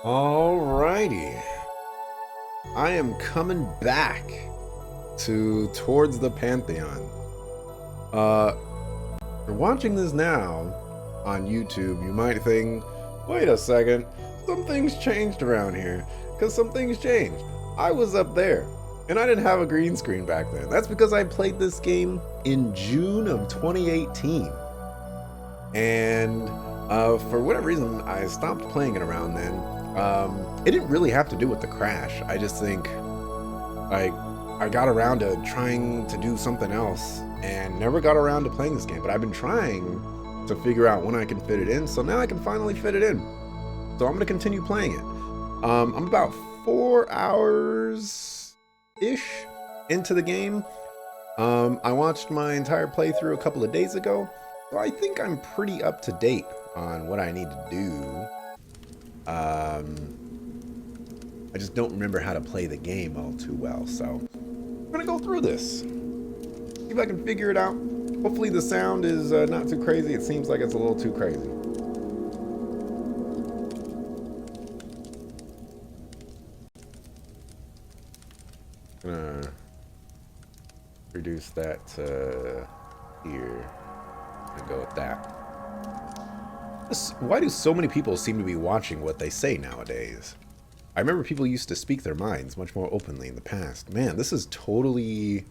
Alrighty. I am coming back to Towards the Pantheon. If you're watching this now on YouTube, you might think, wait a second, some things changed around here. Because some things changed. I was up there, and I didn't have a green screen back then. That's because I played this game in June of 2018. And for whatever reason, I stopped playing it around then. It didn't really have to do with the crash. I just think I got around to trying to do something else and never got around to playing this game. But I've been trying to figure out when I can fit it in, so now I can finally fit it in. So I'm going to continue playing it. I'm about 4 hours-ish into the game. I watched my entire playthrough a couple of days ago, so I think I'm pretty up to date on what I need to do. I just don't remember how to play the game all too well, so I'm gonna go through this. See if I can figure it out. Hopefully the sound is not too crazy. It seems like it's a little too crazy. Gonna reduce that to here and go with that. Why do so many people seem to be watching what they say nowadays? I remember people used to speak their minds much more openly in the past. Man, this is totally...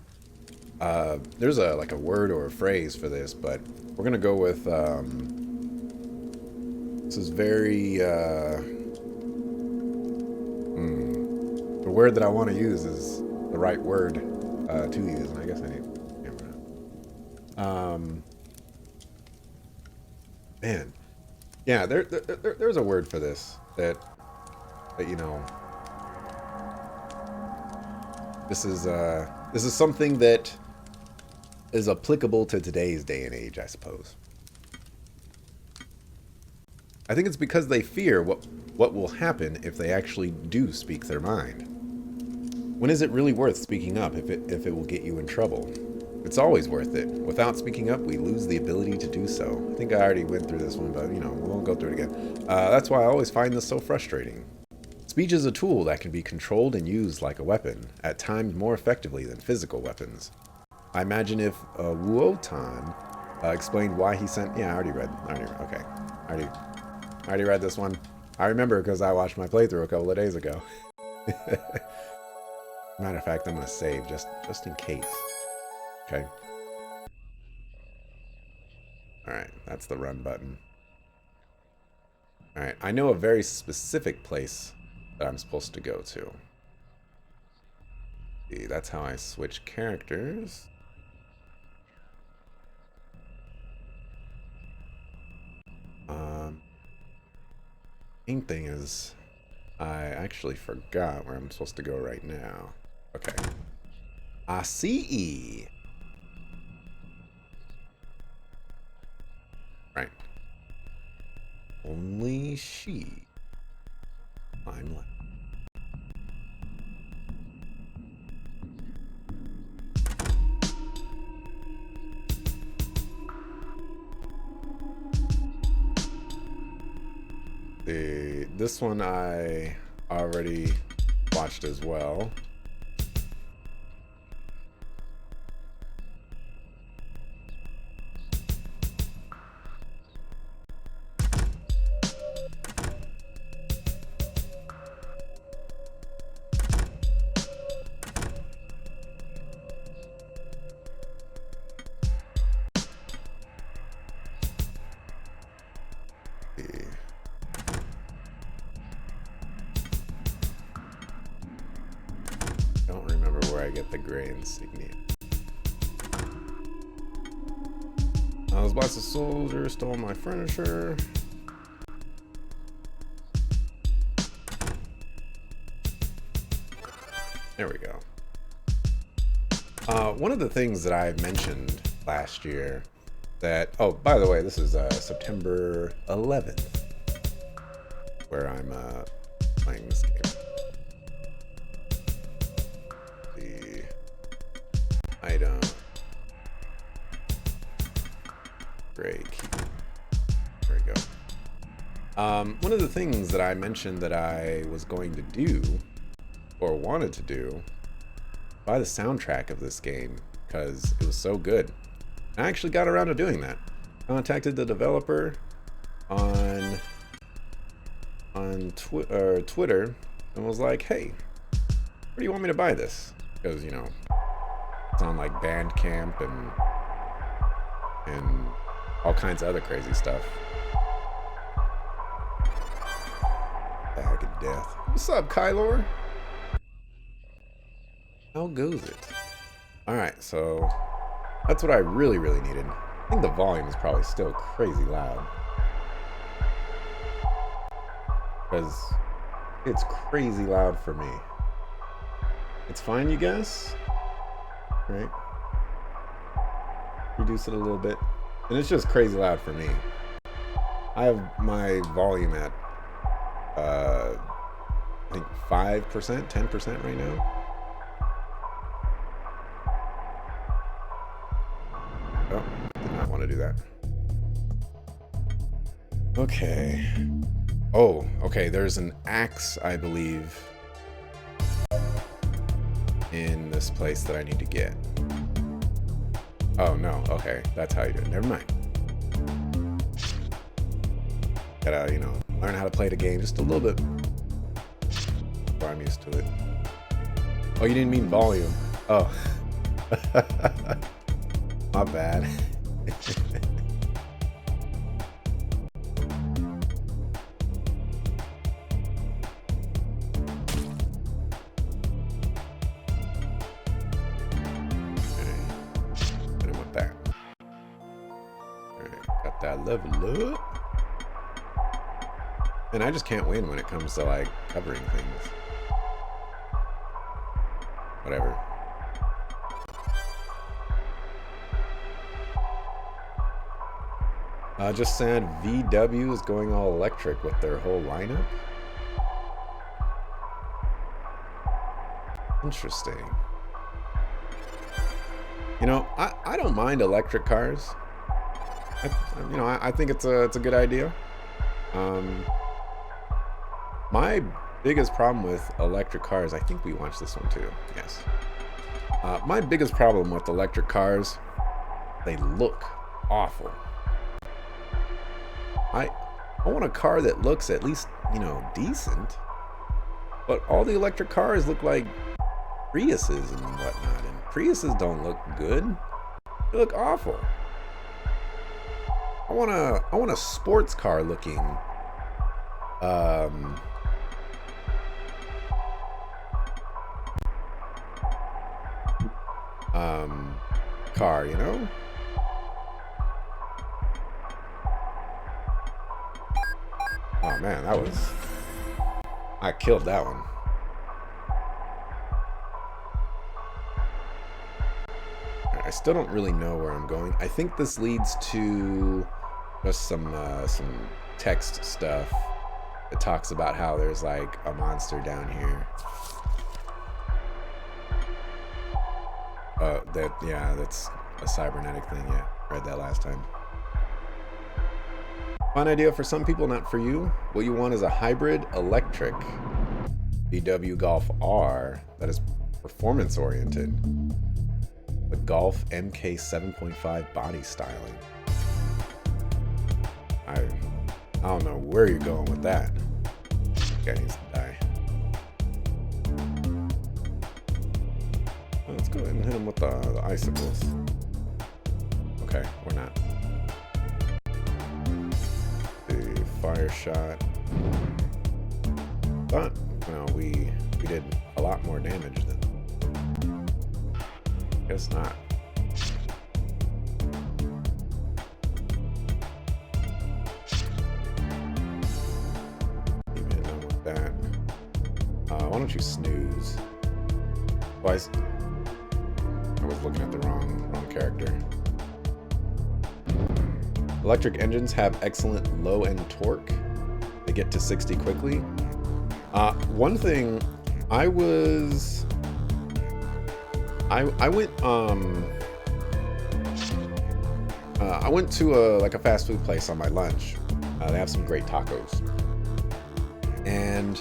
there's like a word or a phrase for this, but we're gonna go with... this is very... the word that I want to use is the right word to use, and I guess I need... man. Yeah, there's a word for this that you know, this is something that is applicable to today's day and age, I suppose. I think it's because they fear what will happen if they actually do speak their mind. When is it really worth speaking up if it will get you in trouble? It's always worth it. Without speaking up, we lose the ability to do so. I think I already went through this one, but you know, we won't go through it again. That's why I always find this so frustrating. Speech is a tool that can be controlled and used like a weapon, at times more effectively than physical weapons. I imagine if Wuotan explained why he sent... Yeah, I already read. Okay. I already read this one. I remember because I watched my playthrough a couple of days ago. Matter of fact, I'm going to save just in case. Okay. Alright, that's the run button. Alright, I know a very specific place that I'm supposed to go to. See, that's how I switch characters. Main thing is, I actually forgot where I'm supposed to go right now. Okay. I see. Right. Only she. I'm left. This one I already watched as well. Don't remember where I get the gray insignia. I was lost a soldier, stole my furniture. There we go. One of the things that I mentioned last year that... Oh, by the way, this is September 11th where I'm playing this game. The item... Gray key. There we go. One of the things that I mentioned that I was going to do, or wanted to do, buy the soundtrack of this game because it was so good. I actually got around to doing that. Contacted the developer on Twitter and was like, "Hey, where do you want me to buy this?" Because, you know, it's on like Bandcamp and all kinds of other crazy stuff. Bag of death. What's up, Kylor? How goes it? Alright, so that's what I really needed. I think the volume is probably still crazy loud. Because it's crazy loud for me. It's fine, you guess? Right? Reduce it a little bit. And it's just crazy loud for me. I have my volume at, I think 5%, 10% right now. Oh, did not want to do that. Okay. Oh, okay, there's an axe, I believe, in this place that I need to get. Oh, no, okay, that's how you do it. Never mind. Gotta, you know, learn how to play the game just a little bit before I'm used to it. Oh, you didn't mean volume. Oh. My bad. Level up. And I just can't win when it comes to like covering things. Whatever. Just said VW is going all electric with their whole lineup. Interesting. You know, I don't mind electric cars. I think it's a good idea. My biggest problem with electric cars, I think we watched this one too. Yes. My biggest problem with electric cars, they look awful. I want a car that looks at least, you know, decent. But all the electric cars look like Priuses and whatnot, and Priuses don't look good. They look awful. I want a sports car looking car, you know? Oh man, I killed that one. I still don't really know where I'm going. I think this leads to just some text stuff that talks about how there's like a monster down here. That's a cybernetic thing. Yeah, read that last time. Fun idea for some people, not for you. What you want is a hybrid electric VW Golf R that is performance oriented. The Golf MK 7.5 body styling. I don't know where you're going with that. Guy needs to die. Well, let's go ahead and hit him with the icicles. Okay, or not. The fire shot. But, well, we did a lot more damage than. Guess not. Even done with that. Why don't you snooze? Why? I was looking at the wrong character. Electric engines have excellent low-end torque. They get to 60 quickly. One thing I went I went to a fast food place on my lunch They have some great tacos. And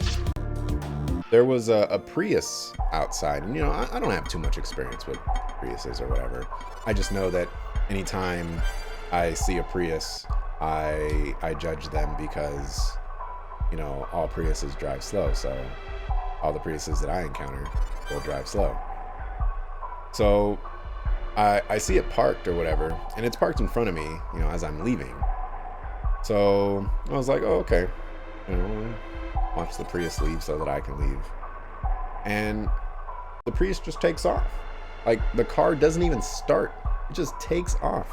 there was a Prius outside. And, you know, I don't have too much experience with Priuses or whatever. I just know that anytime I see a Prius, I judge them because, you know, all Priuses drive slow. So all the Priuses that I encounter will drive slow. So I see it parked or whatever, and it's parked in front of me, you know, as I'm leaving. So I was like, oh, okay. You know, watch the Prius leave so that I can leave. And the Prius just takes off. Like, the car doesn't even start. It just takes off.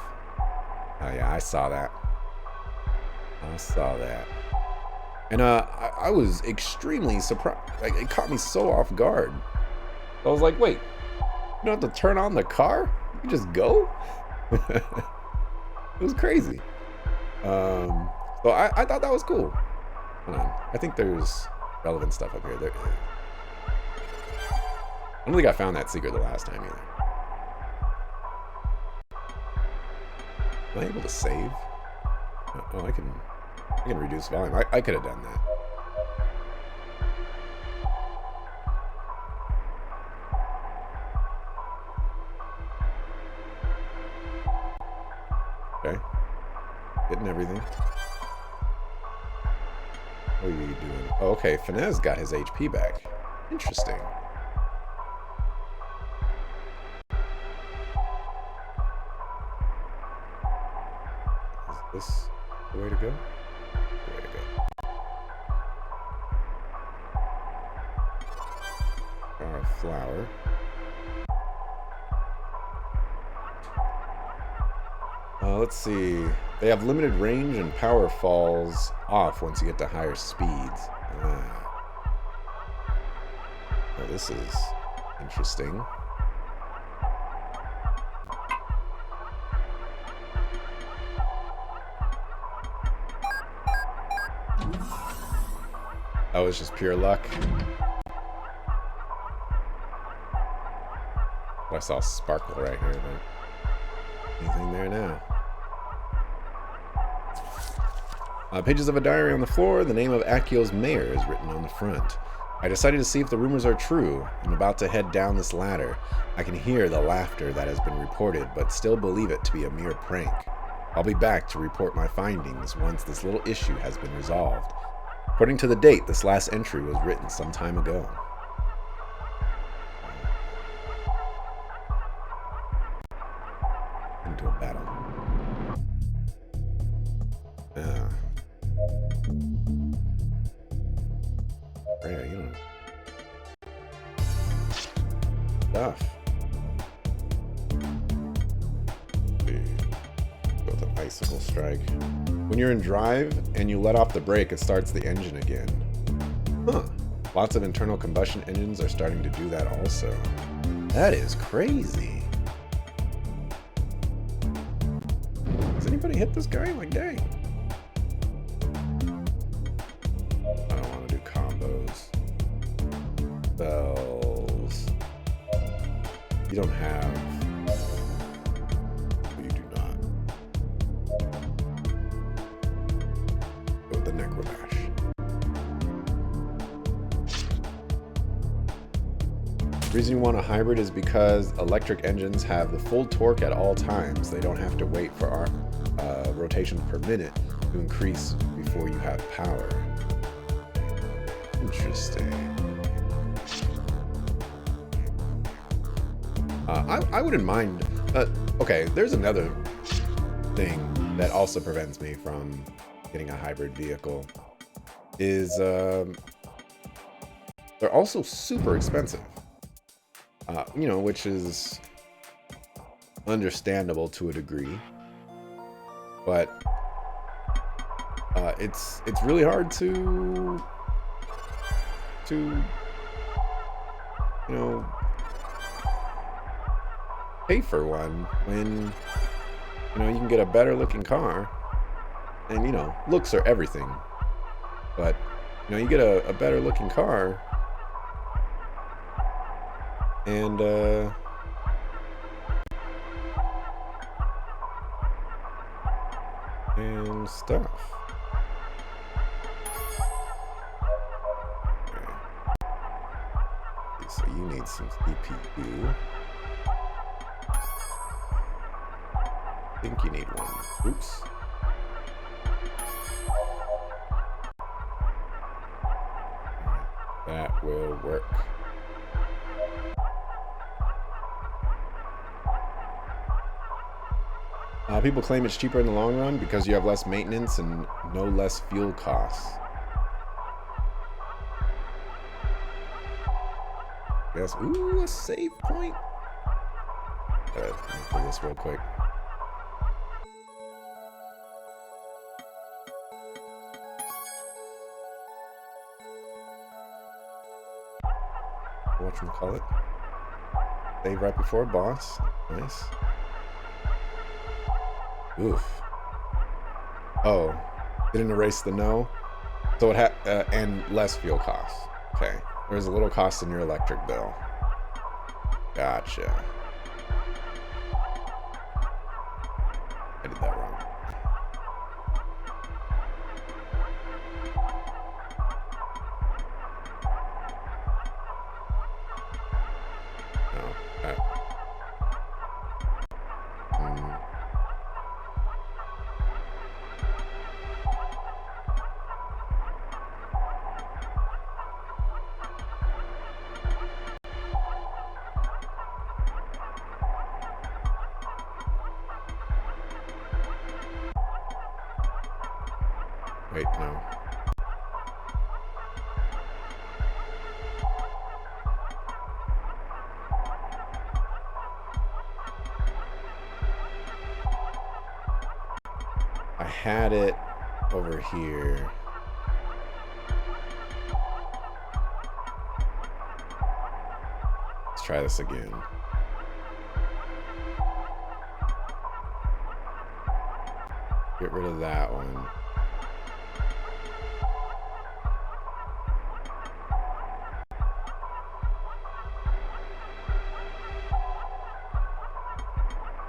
Oh, yeah, I saw that. And I was extremely surprised. Like, it caught me so off guard. I was like, wait, you don't have to turn on the car? You can just go? It was crazy. So I thought that was cool. Hold on. I think there's relevant stuff up here. I don't think I found that secret the last time either. Am I able to save? Oh, I can reduce volume. I could have done that. Okay. Getting everything. What are you doing? Oh, okay. Finesse got his HP back. Interesting. Is this the way to go? The way to go. Our flower. Let's see. They have limited range and power falls off once you get to higher speeds. Oh, this is interesting. That was just pure luck. I saw sparkle right here, but anything there now? Pages of a diary on the floor. The name of Akio's mayor is written on the front. I decided to see if the rumors are true. I'm about to head down this ladder. I can hear the laughter that has been reported, but still believe it to be a mere prank. I'll be back to report my findings once this little issue has been resolved. According to the date, this last entry was written some time ago. Into a battle. Yeah, you know. Stuff. Go with an icicle strike. When you're in drive and you let off the brake, it starts the engine again. Huh. Lots of internal combustion engines are starting to do that also. That is crazy. Does anybody hit this guy? Like, dang. I don't want to do combos. Bells. You don't have... You do not. Go with the Necrobash. The reason you want a hybrid is because electric engines have the full torque at all times. They don't have to wait for our rotation per minute to increase before you have power. Interesting. I wouldn't mind. Okay, there's another thing that also prevents me from getting a hybrid vehicle. Is they're also super expensive. You know, which is understandable to a degree, but it's really hard to you know, pay for one when you know you can get a better looking car, and you know, looks are everything, but you know, you get a better looking car and stuff. so you need some CPU. I think you need one. Oops. That will work. People claim it's cheaper in the long run because you have less maintenance and no less fuel costs. Yes. Ooh, a save point. Let me pull this real quick. Whatchamacallit? Save right before boss. Nice. Oof. Oh, didn't erase the no. So it had and less fuel costs. Okay, there's a little cost in your electric bill. Gotcha. I did that wrong. No. Wait, no. I had it over here. Let's try this again. Get rid of that one.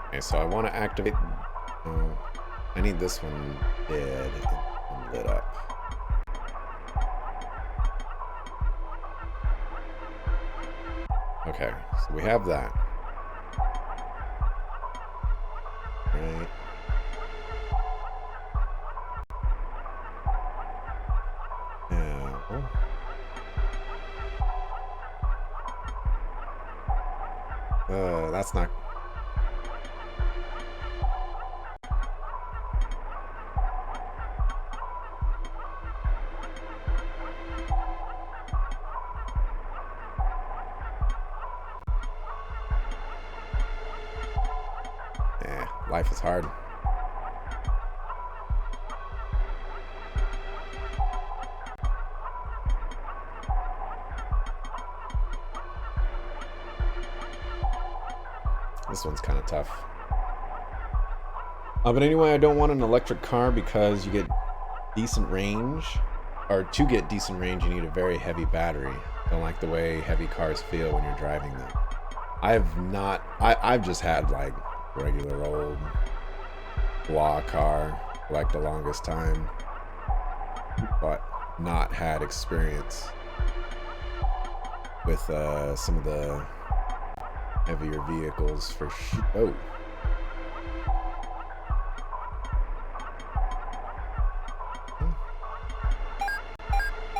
Okay, so I want to activate. I need this one dead and lit up. Okay, so we have that. Right. Now. That's not. Life is hard. This one's kind of tough. But anyway, I don't want an electric car because you get decent range. Or to get decent range, you need a very heavy battery. Don't like the way heavy cars feel when you're driving them. I've just had like regular old blah car for like the longest time, but not had experience with some of the heavier vehicles for oh.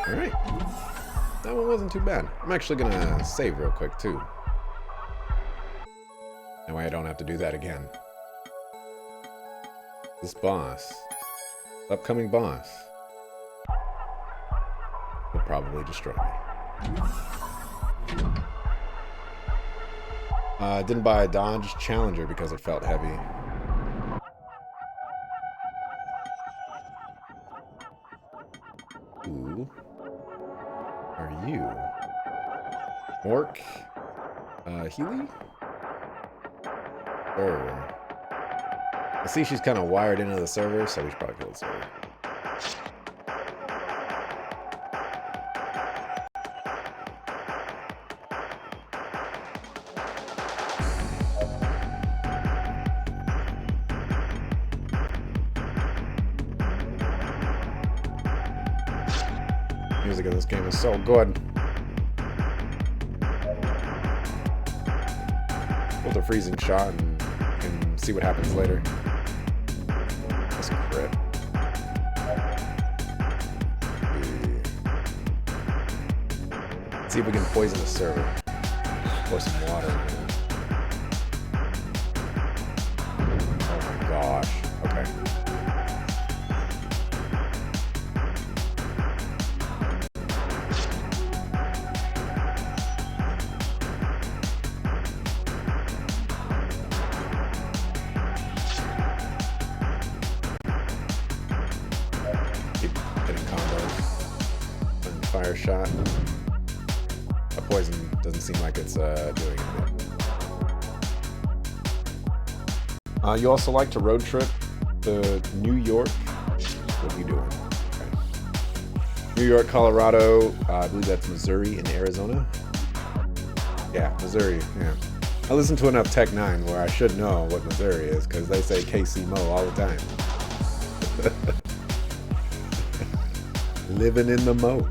Alright, that one wasn't too bad. I'm actually gonna save real quick too. That way I don't have to do that again. This boss, upcoming boss, will probably destroy me. Didn't buy a Dodge Challenger because it felt heavy. Who are you? Mork? Healy? I see she's kind of wired into the server, so we should probably kill the server. Music in this game is so good. with a freezing shot and see what happens later. That's a crit. Let's see if we can poison the server. Pour some water in there. Oh my gosh. Okay. Keep hitting combos. And fire shot. A poison doesn't seem like it's doing anything. You also like to road trip to New York. What are you doing? Okay. New York, Colorado. I believe that's Missouri and Arizona. Yeah, Missouri. Yeah. I listen to enough Tech 9 where I should know what Missouri is because they say KC Mo all the time. Living in the Mo.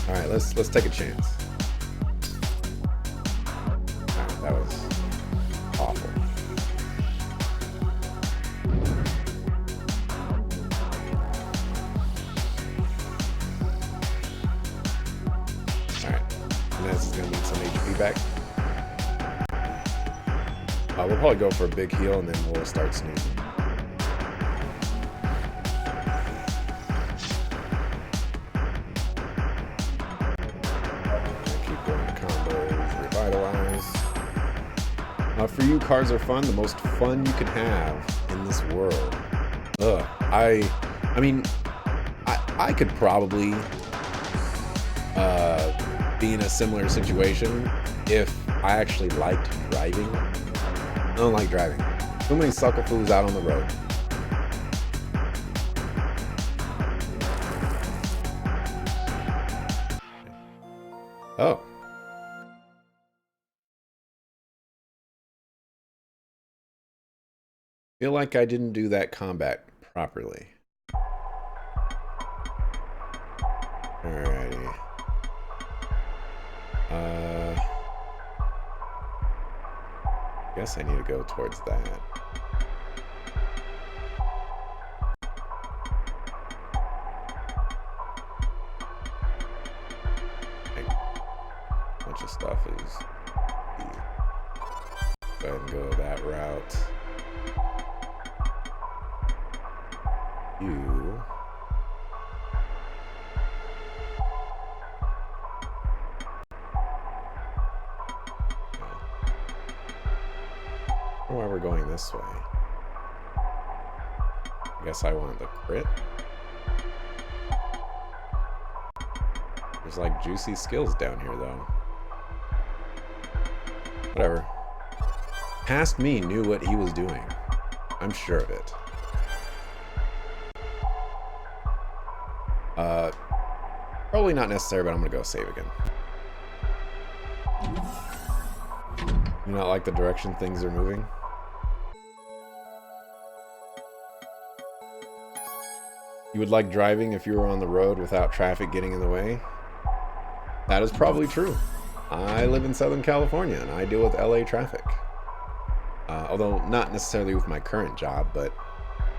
All right, let's take a chance. All right, that was awful. All right, and this is gonna need some HP back. We'll probably go for a big heal and then we'll start snoozing. For you, cars are fun. The most fun you can have in this world. Ugh. I mean, I could probably be in a similar situation if I actually liked driving. I don't like driving. Too many sucker fools out on the road. Oh. Feel like I didn't do that combat properly. Alrighty. Guess I need to go towards that. A bunch of stuff is go ahead and go that route. You. Why we're going this way? I guess I want the crit. There's like juicy skills down here though. Whatever. Past me knew what he was doing. I'm sure of it. Probably not necessary, but I'm gonna go save again. You not like the direction things are moving? You would like driving if you were on the road without traffic getting in the way? That is probably true. I live in Southern California and I deal with LA traffic. Although not necessarily with my current job, but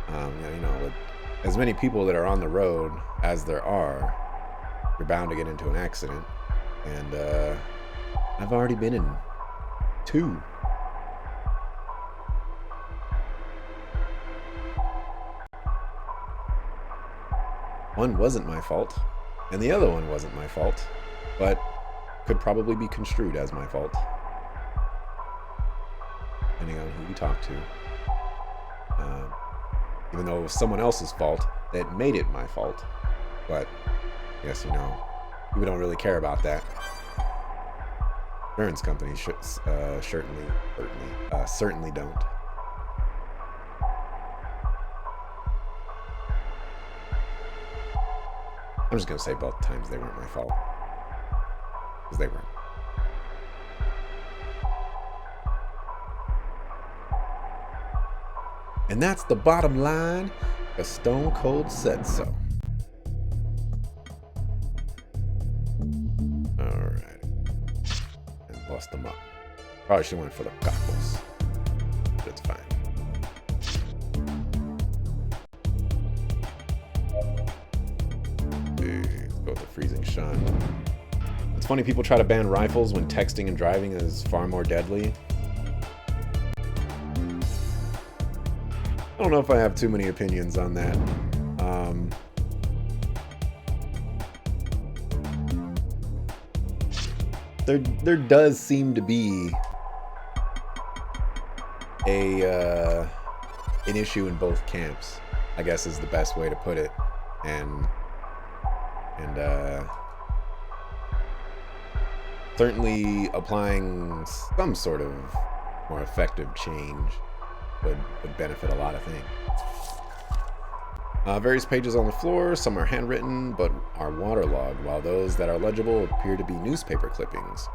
you know, with as many people that are on the road as there are, you're bound to get into an accident. And I've already been in 2. One wasn't my fault, and the other one wasn't my fault, but could probably be construed as my fault, depending on who you talk to. Even though it was someone else's fault that made it my fault. But I guess, you know, people don't really care about that. Insurance companies certainly don't. I'm just gonna say both times they weren't my fault, because they weren't. And that's the bottom line, because Stone Cold said so. Alright. Lost them up. Probably should have went for the cockles. But it's fine. Let's go with the freezing shot. It's funny people try to ban rifles when texting and driving is far more deadly. I don't know if I have too many opinions on that. There does seem to be an issue in both camps, I guess is the best way to put it, and certainly applying some sort of more effective change would benefit a lot of things. Various pages on the floor, some are handwritten but are waterlogged, while those that are legible appear to be newspaper clippings.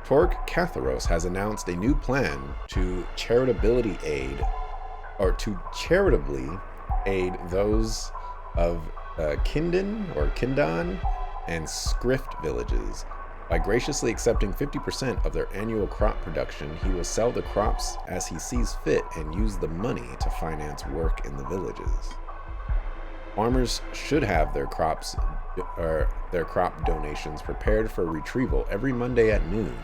Torque Catharos has announced a new plan to charitably aid those of Kindan and Scrift villages. By graciously accepting 50% of their annual crop production, he will sell the crops as he sees fit and use the money to finance work in the villages. Farmers should have their crop donations prepared for retrieval every Monday at noon.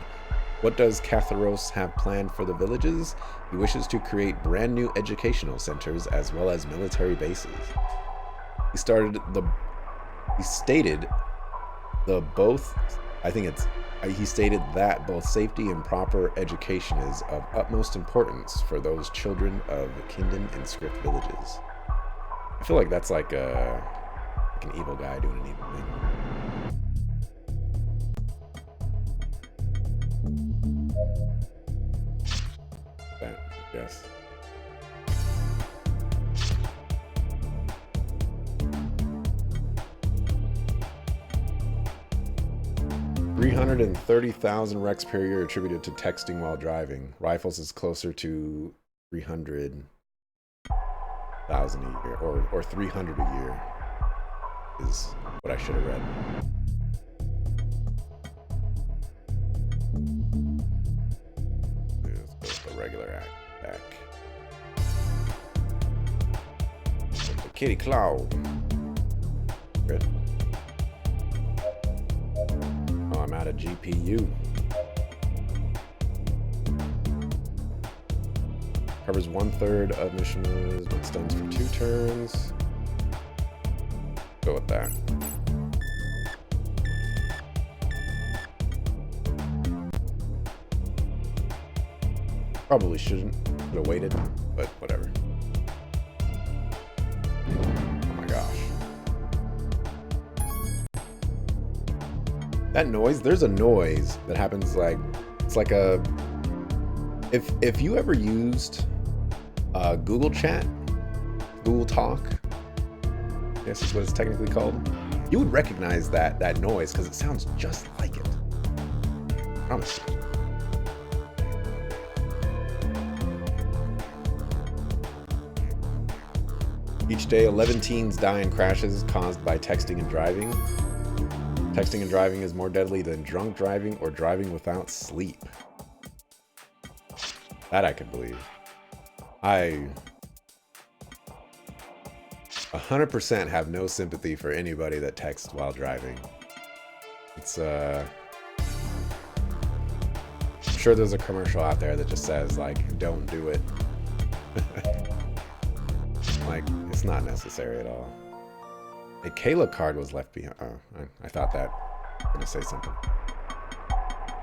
What does Catharos have planned for the villages? He wishes to create brand new educational centers as well as military bases. He stated that both safety and proper education is of utmost importance for those children of Kindan and Script villages. I feel like that's like an evil guy doing an evil thing. That, yes. $330,000 wrecks per year attributed to texting while driving. Rifles is closer to 300,000 a year, or 300 a year is what I should have read. Let's go with the regular back. The kitty claw. Good. Oh, I'm out of GPU. Covers 1/3 of mission moves, but stuns for 2 turns. Go with that. Probably shouldn't. Could have waited, but whatever. Oh my gosh. That noise, there's a noise that happens like, it's like a, if you ever used Google Chat, Google Talk, I guess is what it's technically called, you would recognize that noise because it sounds just like it. I promise you. Each day, 11 teens die in crashes caused by texting and driving. Texting and driving is more deadly than drunk driving or driving without sleep. That I could believe. I 100% have no sympathy for anybody that texts while driving. It's I'm sure there's a commercial out there that just says like, don't do it. Like, it's not necessary at all. A Kayla card was left behind. Oh, I thought that I was gonna say something.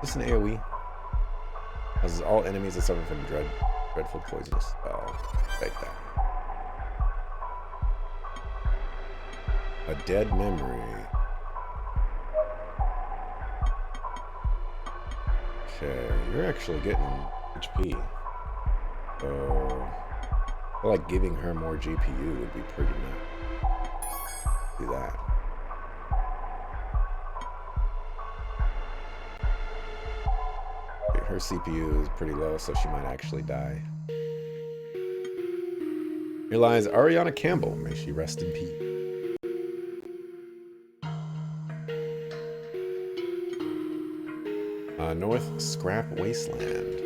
Is this an AoE? Causes all enemies that suffer from dreadful poisonous spell. Take that. A dead memory. Okay, you're actually getting HP. So I feel like giving her more GPU would be pretty nice. Do that. Okay, her CPU is pretty low, so she might actually die. Here lies Ariana Campbell. May she rest in peace. North Scrap Wasteland.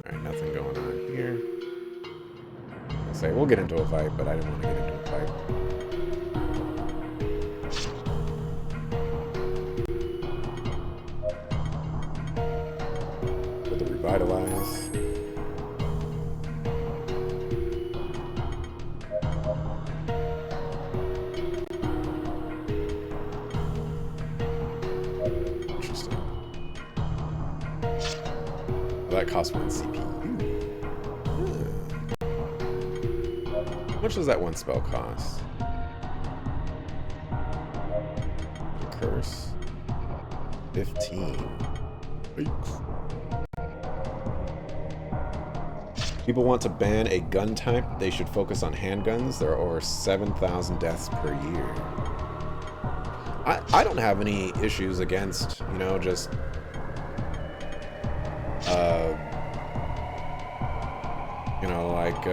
Alright, nothing going on here. I'll say we'll get into a fight, but I didn't want to get into a fight. For the revitalize. That costs 1 CPU. How much does that one spell cost? Curse. 15. Yikes. People want to ban a gun type. They should focus on handguns. There are over 7,000 deaths per year. I don't have any issues against, you know, just you know, like,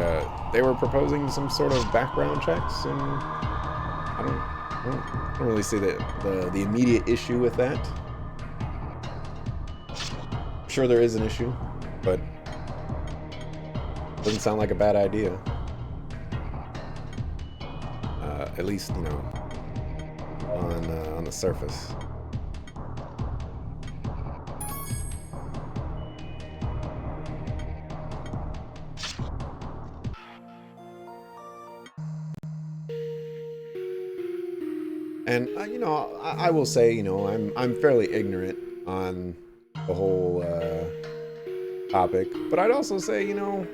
they were proposing some sort of background checks, and I don't really see the immediate issue with that. I'm sure there is an issue, but doesn't sound like a bad idea. At least, you know, on the surface. And you know, I will say, you know, I'm fairly ignorant on the whole topic, but I'd also say, you know,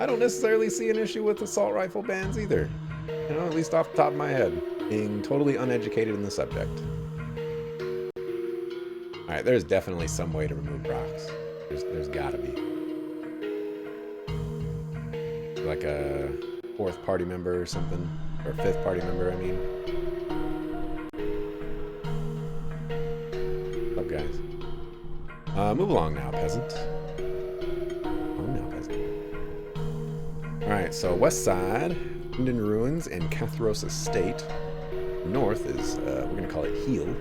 I don't necessarily see an issue with assault rifle bans either. You know, at least off the top of my head, being totally uneducated in the subject. All right, there's definitely some way to remove rocks. There's gotta be, like a 4th party member or something, or 5th party member, I mean. What's up, guys? Move along now, peasant. Alright, so west side, Linden Ruins and Cathros Estate. North is, we're going to call it Heel.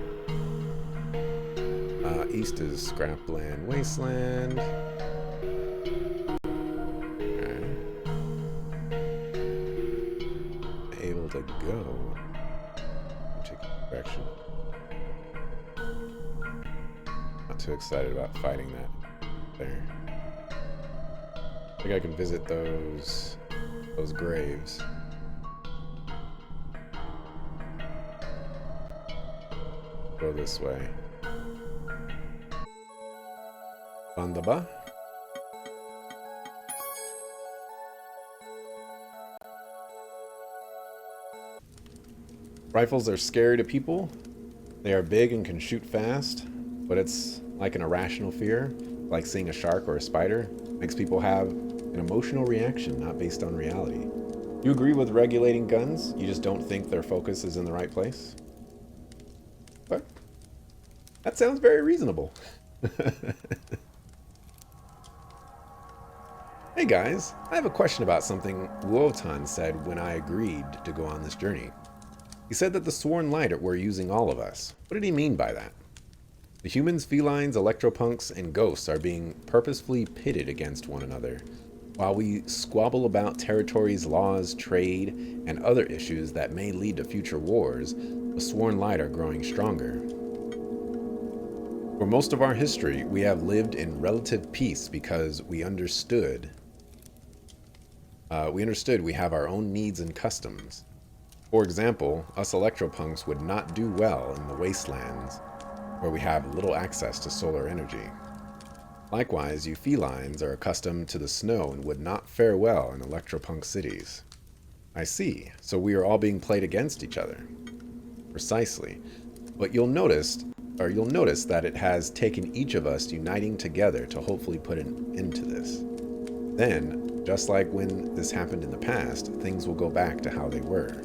East is Scrapland Wasteland. Okay. Able to go. Take a direction. Not too excited about fighting that there. I think I can visit those graves. Go this way. Bandaba. Rifles are scary to people. They are big and can shoot fast, but it's like an irrational fear, like seeing a shark or a spider. Makes people have an emotional reaction, not based on reality. You agree with regulating guns? You just don't think their focus is in the right place? But that sounds very reasonable. Hey guys, I have a question about something Wotan said when I agreed to go on this journey. He said that the Sworn Light were using all of us. What did he mean by that? The humans, felines, electropunks, and ghosts are being purposefully pitted against one another, while we squabble about territories, laws, trade, and other issues that may lead to future wars. The Sworn Light are growing stronger. For most of our history, we have lived in relative peace because we understood we have our own needs and customs. For example, us electropunks would not do well in the wastelands where we have little access to solar energy. Likewise, you felines are accustomed to the snow and would not fare well in electropunk cities. I see. So we are all being played against each other. Precisely. But you'll notice that it has taken each of us uniting together to hopefully put an end to this. Then, just like when this happened in the past, things will go back to how they were.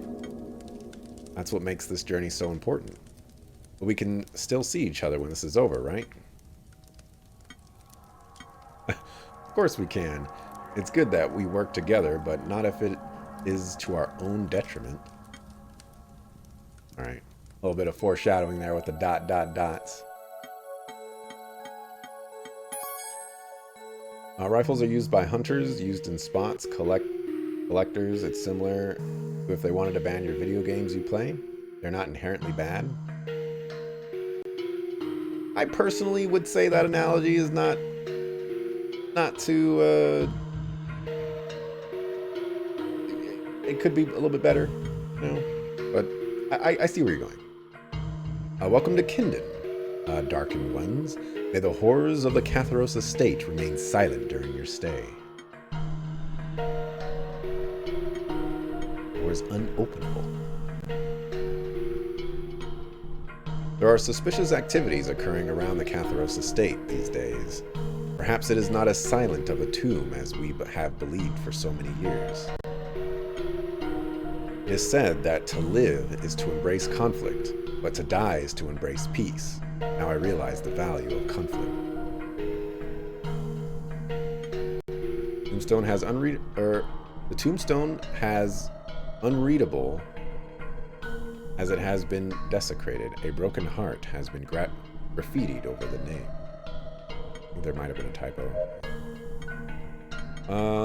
That's what makes this journey so important. But we can still see each other when this is over, right? Of course we can. It's good that we work together, but not if it is to our own detriment. All right. A little bit of foreshadowing there with the dot, dot, dots. Rifles are used by hunters, used in spots, collectors. It's similar to if they wanted to ban your video games you play. They're not inherently bad. I personally would say that analogy is not too. It could be a little bit better, you know. But I see where you're going. Welcome to Kindon, darkened ones. May the horrors of the Catharos estate remain silent during your stay. Doors unopenable. There are suspicious activities occurring around the Catharos estate these days. Perhaps it is not as silent of a tomb as we have believed for so many years. It is said that to live is to embrace conflict, but to die is to embrace peace. Now I realize the value of conflict. The tombstone has unreadable as it has been desecrated. A broken heart has been graffitied over the name. There might have been a typo.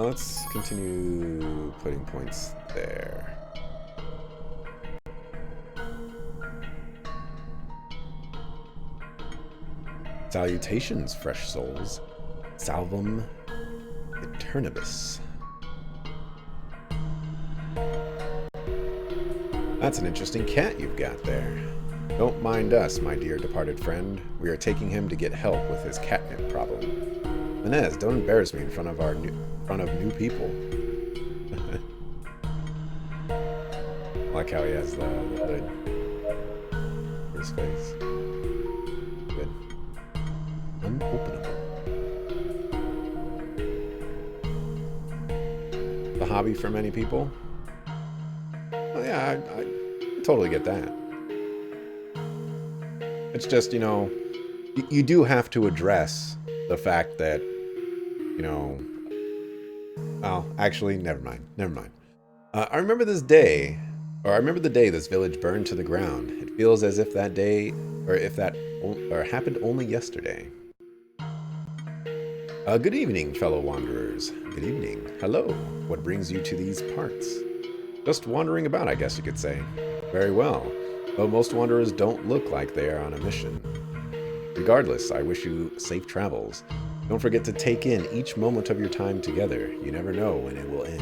Let's continue putting points there. Salutations, fresh souls. Salvum eternibus. That's an interesting cat you've got there. Don't mind us, my dear departed friend. We are taking him to get help with his catnip problem. Inez, don't embarrass me in front of new people. I like how he has the hood for his face. Good. Unopenable. The hobby for many people. Oh yeah, I totally get that. It's just, you know, you do have to address the fact that, you know, oh, actually, never mind. I remember this day, or I remember the day this village burned to the ground. It feels as if that day, or happened only yesterday. Good evening, fellow wanderers. Good evening. Hello. What brings you to these parts? Just wandering about, I guess you could say. Very well. Though most wanderers don't look like they are on a mission. Regardless, I wish you safe travels. Don't forget to take in each moment of your time together. You never know when it will end.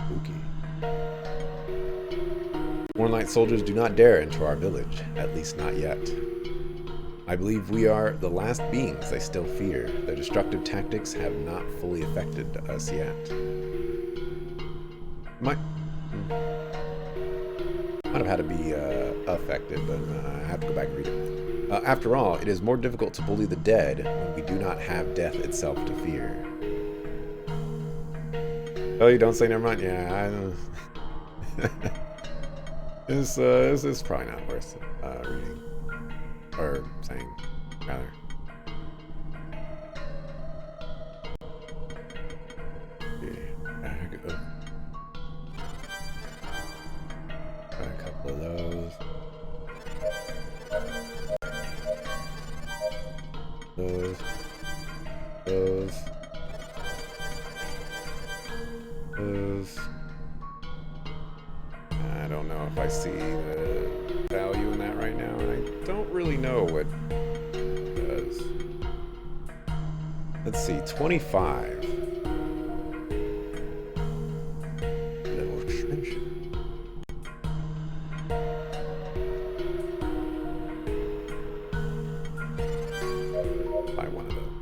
Spooky. Warlight soldiers do not dare enter our village, at least not yet. I believe we are the last beings they still fear. Their destructive tactics have not fully affected us yet. Might have had to be affected, but I have to go back and read it. After all, it is more difficult to bully the dead when we do not have death itself to fear. Oh, you don't say never mind? Yeah, I this is probably not worth reading. Or saying, rather. Got a couple of those. Those. I don't know if I see the value in that right now, and I don't really know what it does. Let's see, 25. Little extension. Buy one of those.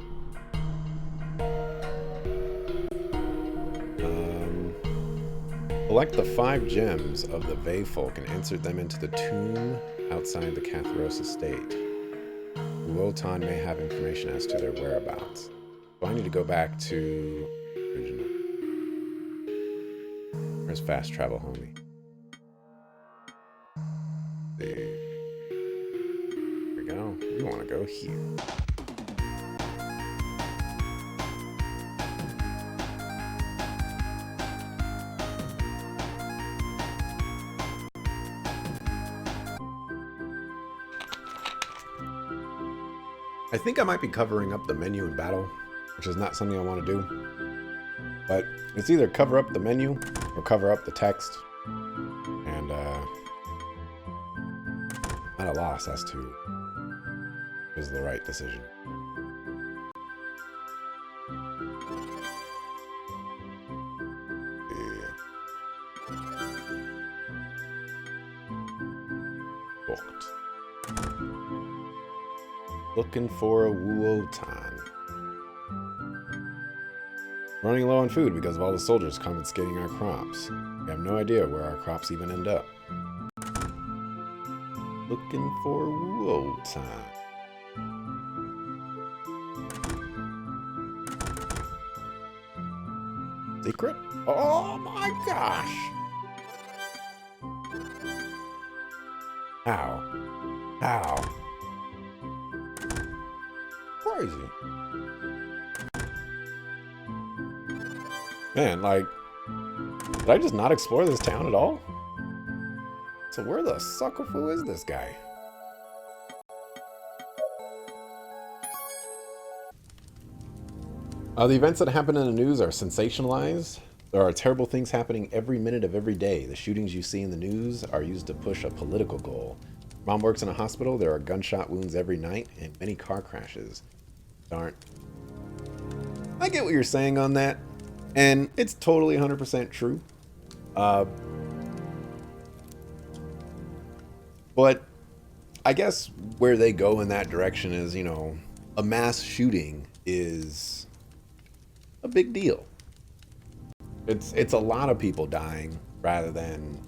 Collect the 5 gems of the Vey folk and insert them into the tomb outside the Catharos estate. Wotan may have information as to their whereabouts. So I need to go back to original. Where's fast travel, homie? There we go. We want to go here. I think I might be covering up the menu in battle, which is not something I want to do. But it's either cover up the menu or cover up the text. And I'm at a loss as to what is the right decision. Booked. Looking for a Wuotan. Running low on food because of all the soldiers confiscating our crops. We have no idea where our crops even end up. Looking for Wuotan. Secret? Oh my gosh! How? How? Crazy. Man, like, did I just not explore this town at all? So where the suckerfoo is this guy? The events that happen in the news are sensationalized. There are terrible things happening every minute of every day. The shootings you see in the news are used to push a political goal. Mom works in a hospital. There are gunshot wounds every night and many car crashes. Darn. I get what you're saying on that. And it's totally 100% true. But I guess where they go in that direction is, you know, a mass shooting is a big deal. It's a lot of people dying rather than,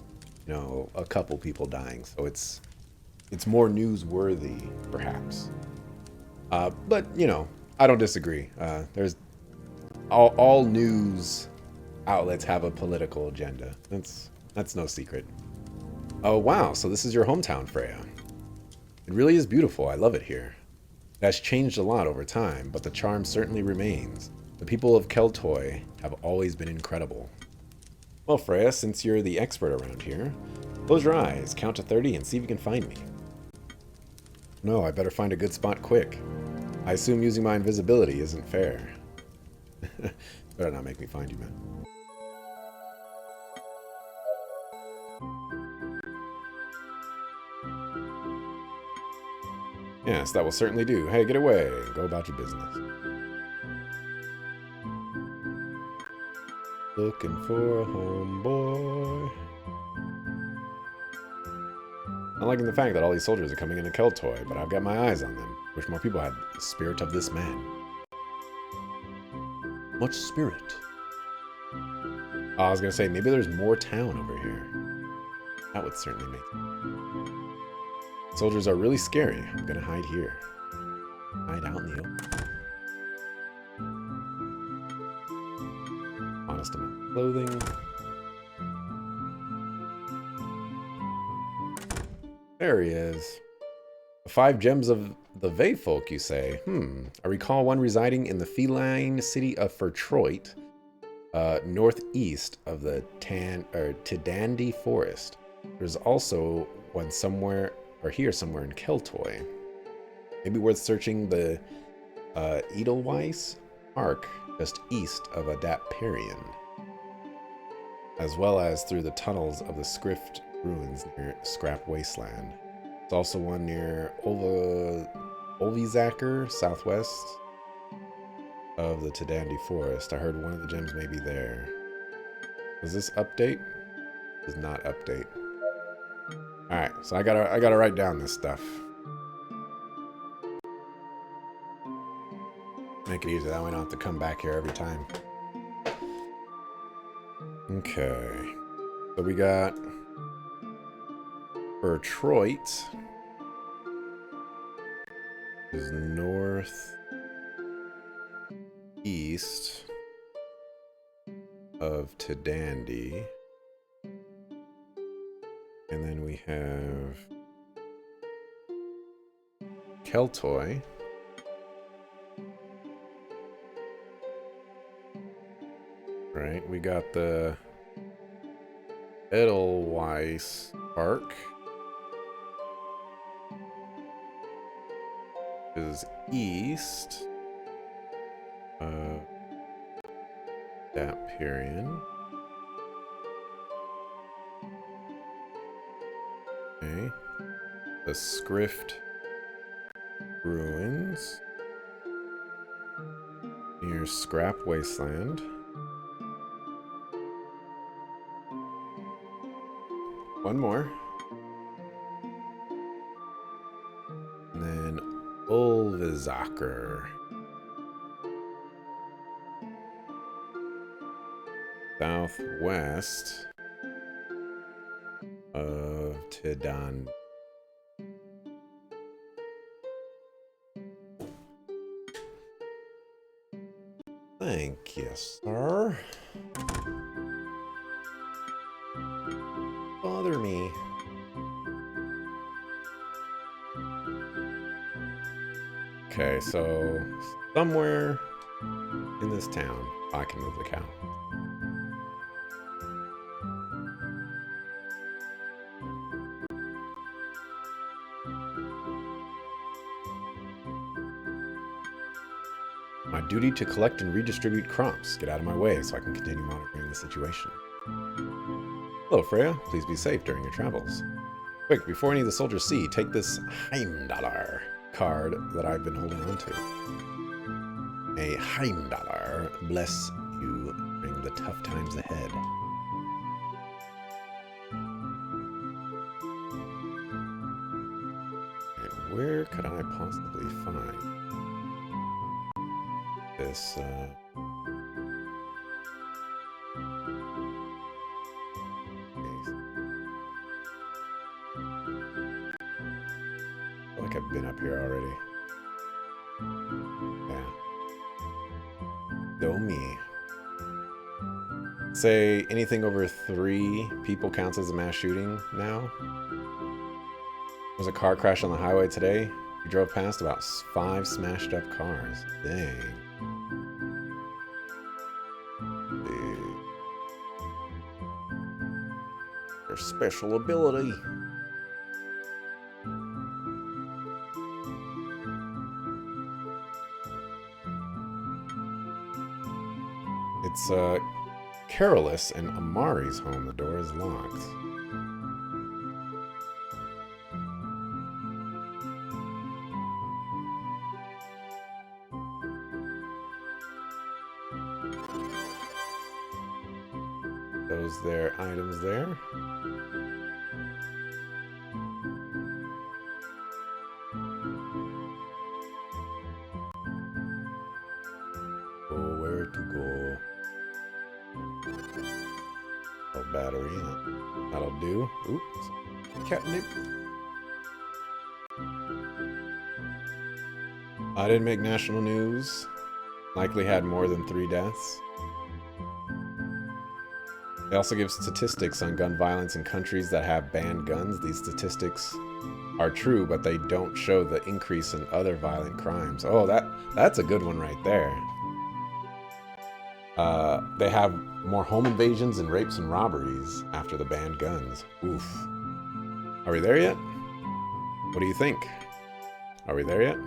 you know, a couple people dying. So it's more newsworthy, perhaps. But, you know, I don't disagree. There's all news outlets have a political agenda. That's no secret. Oh, wow. So this is your hometown, Freya. It really is beautiful. I love it here. It has changed a lot over time, but the charm certainly remains. The people of Keltoy have always been incredible. Well, Freya, since you're the expert around here, close your eyes, count to 30, and see if you can find me. No, I better find a good spot quick. I assume using my invisibility isn't fair. Better not make me find you, man. Yes, that will certainly do. Hey, get away. Go about your business. Looking for a homeboy. I'm liking the fact that all these soldiers are coming into Keltoy, but I've got my eyes on them. Wish more people had the spirit of this man. Much spirit. Oh, I was gonna say, maybe there's more town over here. That would certainly make sense. Soldiers are really scary. I'm gonna hide here. Hide out in the open. Honest amount of clothing. There he is. 5 gems of the Veyfolk, you say? I recall one residing in the feline city of Fertroit, northeast of the Tidandi Forest. There's also one somewhere, or here somewhere in Keltoy. Maybe worth searching the Edelweiss Arc just east of Adaparian, as well as through the tunnels of the Skrift ruins near Scrap Wasteland. There's also one near Olvizacker, southwest of the Tidandi Forest. I heard one of the gems may be there. Does this update? Does not update. Alright, so I gotta write down this stuff. Make it easy, that way I don't have to come back here every time. Okay. So we got Bertroit is northeast of Tidandi. And then we have Keltoy. Right, we got the Edelweiss Park. is east. That period. Okay. The Scrift Ruins. Near Scrap Wasteland. One more. And then Ulvizaker. Southwest of Tidan. Thank you, sir. Bother me. Okay, so somewhere in this town, I can move the cow. My duty to collect and redistribute crops. Get out of my way so I can continue monitoring the situation. Hello, Freya. Please be safe during your travels. Quick, before any of the soldiers see, take this Heimdallar card that I've been holding on to. A Heimdallar bless you during the tough times ahead. And where could I possibly find this? I feel like I've been up here already. Yeah. Go me. Say anything over 3 people counts as a mass shooting now. There was a car crash on the highway today. We drove past about 5 smashed up cars. Dang. Their special ability. It's Carolus and Amari's home. The door is locked. Those there items there. Oh, where to go? Oh, battery. That'll do. Oops. Catnip. I didn't make national news. Likely had more than 3 deaths. They also give statistics on gun violence in countries that have banned guns. These statistics are true, but they don't show the increase in other violent crimes. Oh, that's a good one right there. They have more home invasions and rapes and robberies after the banned guns. Oof. Are we there yet? What do you think? Are we there yet?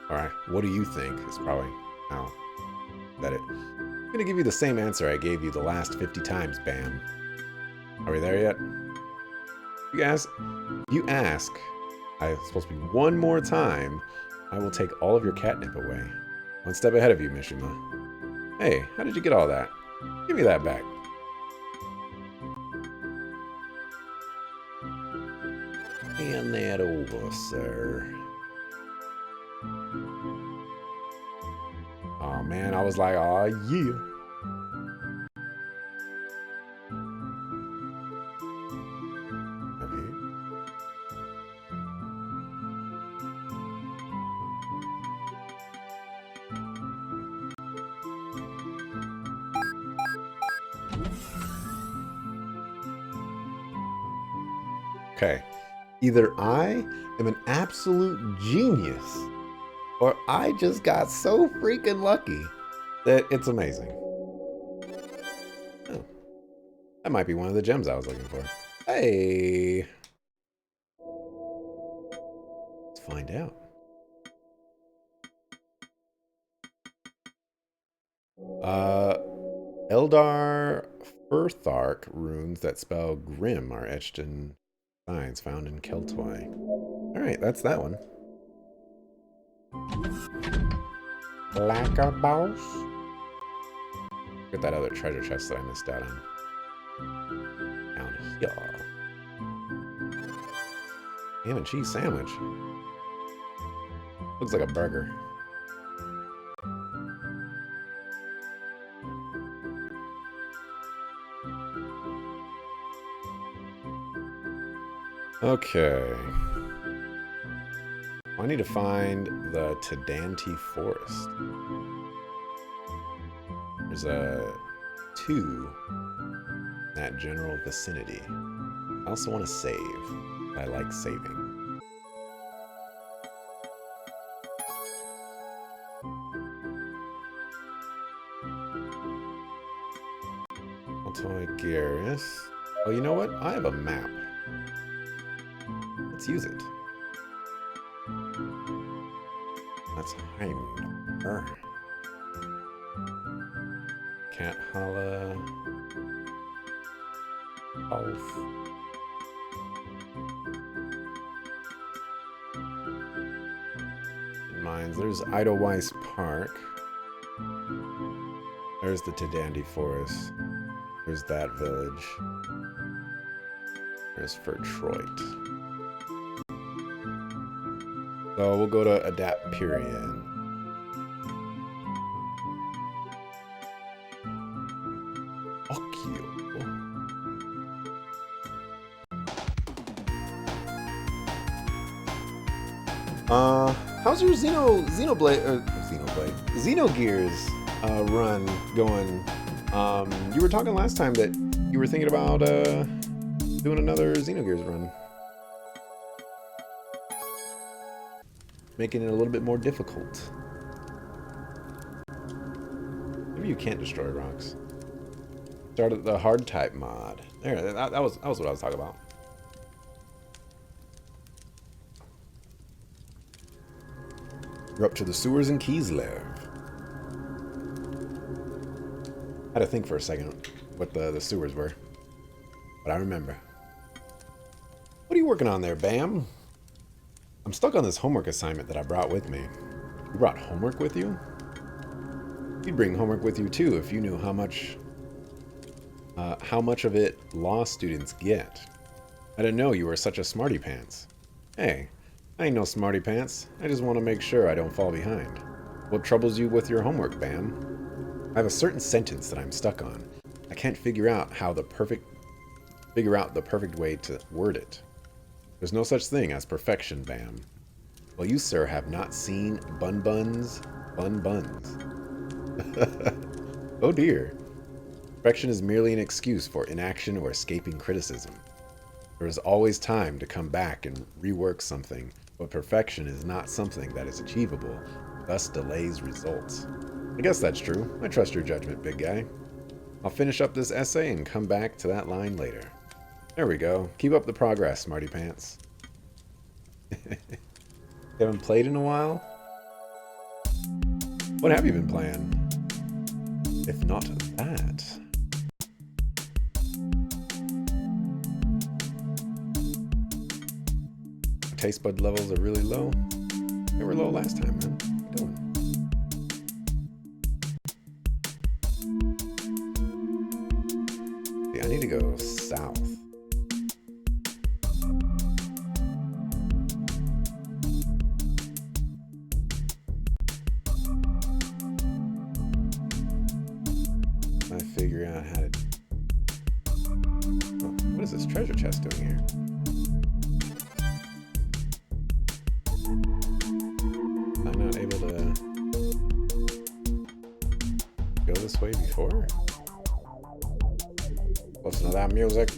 Alright, what do you think is probably... Oh, that it. I'm gonna give you the same answer I gave you the last 50 times, Bam. Are we there yet? You ask, I'm supposed to be one more time, I will take all of your catnip away. One step ahead of you, Mishima. Hey, how did you get all that? Give me that back. Hand that over, sir. Oh man, I was like, oh yeah. Okay. Okay. Either I am an absolute genius, or I just got so freaking lucky that it's amazing. Oh, that might be one of the gems I was looking for. Hey! Let's find out. Eldar Furthark runes that spell Grim are etched in signs found in Keltwai. Alright, that's that one. Like a boss. Get that other treasure chest that I missed out on. Down here. Ham and cheese sandwich. Looks like a burger. Okay. I need to find the Tedanti Forest. There's a 2 in that general vicinity. I also want to save. I like saving. Altoy Garrus. Oh, you know what? I have a map. Let's use it. That's Heimer. Cat Holla. Off. Mines. There's Idleweiss Park. There's the Tedanti Forest. There's that village. There's Fertroit. So we'll go to Adapterian. How's your Xenogears run going? You were talking last time that you were thinking about doing another Xenogears run. Making it a little bit more difficult. Maybe you can't destroy rocks. Started the hard type mod. There, that was what I was talking about. You're up to the sewers in Kislev. I had to think for a second what the sewers were, but I remember. What are you working on there, Bam? I'm stuck on this homework assignment that I brought with me. You brought homework with you? You'd bring homework with you too if you knew how much of it law students get. I didn't know you were such a smarty pants. Hey, I ain't no smarty pants. I just want to make sure I don't fall behind. What troubles you with your homework, Bam? I have a certain sentence that I'm stuck on. I can't figure out the perfect way to word it. There's no such thing as perfection, Bam. Well, you, sir, have not seen bun buns. Oh dear. Perfection is merely an excuse for inaction or escaping criticism. There is always time to come back and rework something, but perfection is not something that is achievable, thus delays results. I guess that's true. I trust your judgment, big guy. I'll finish up this essay and come back to that line later. There we go. Keep up the progress, smarty pants. You haven't played in a while? What have you been playing? If not that. Taste bud levels are really low. They were low last time, man. What are you doing? Yeah, I need to go south. I figure out how to... Oh, what is this treasure chest doing here? I'm not able to go this way before? Listen to that music.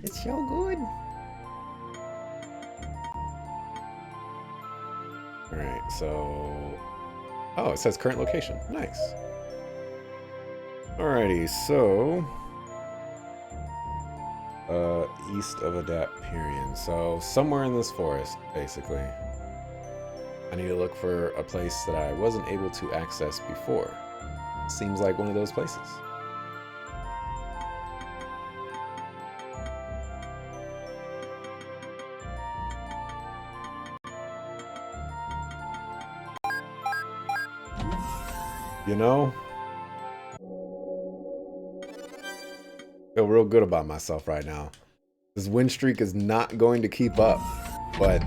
It's so good. Alright, so... Oh, it says current location. Nice. Alrighty, so... east of Adapterian. So, somewhere in this forest, basically. I need to look for a place that I wasn't able to access before. Seems like one of those places. You know, feel real good about myself right now. This win streak is not going to keep up, but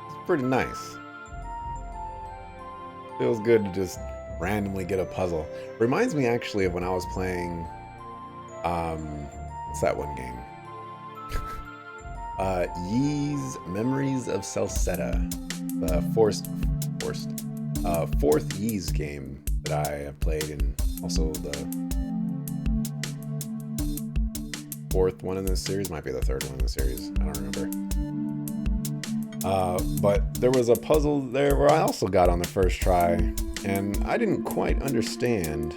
it's pretty nice. Feels good to just randomly get a puzzle. Reminds me actually of when I was playing, what's that one game? Yee's Memories of Celceta, the fourth Yee's game that I have played, and also the fourth one in this series. Might be the third one in the series. I don't remember. But there was a puzzle there where I also got on the first try, and I didn't quite understand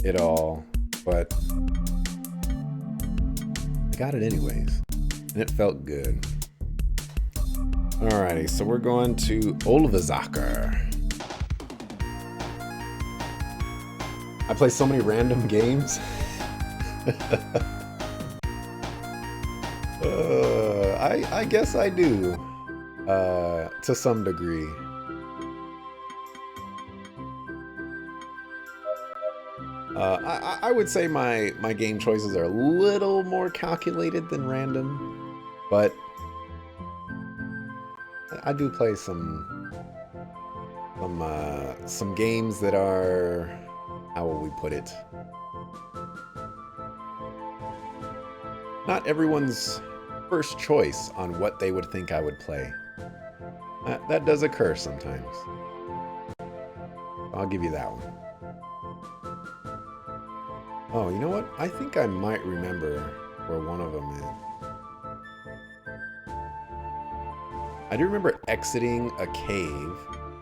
it all, but I got it anyways, and it felt good. Alrighty, so we're going to Olvazaker. I play so many random games. I guess I do, to some degree. I would say my game choices are a little more calculated than random, but I do play some games that are, how will we put it? Not everyone's first choice on what they would think I would play. That does occur sometimes. I'll give you that one. Oh, you know what? I think I might remember where one of them is. I do remember exiting a cave.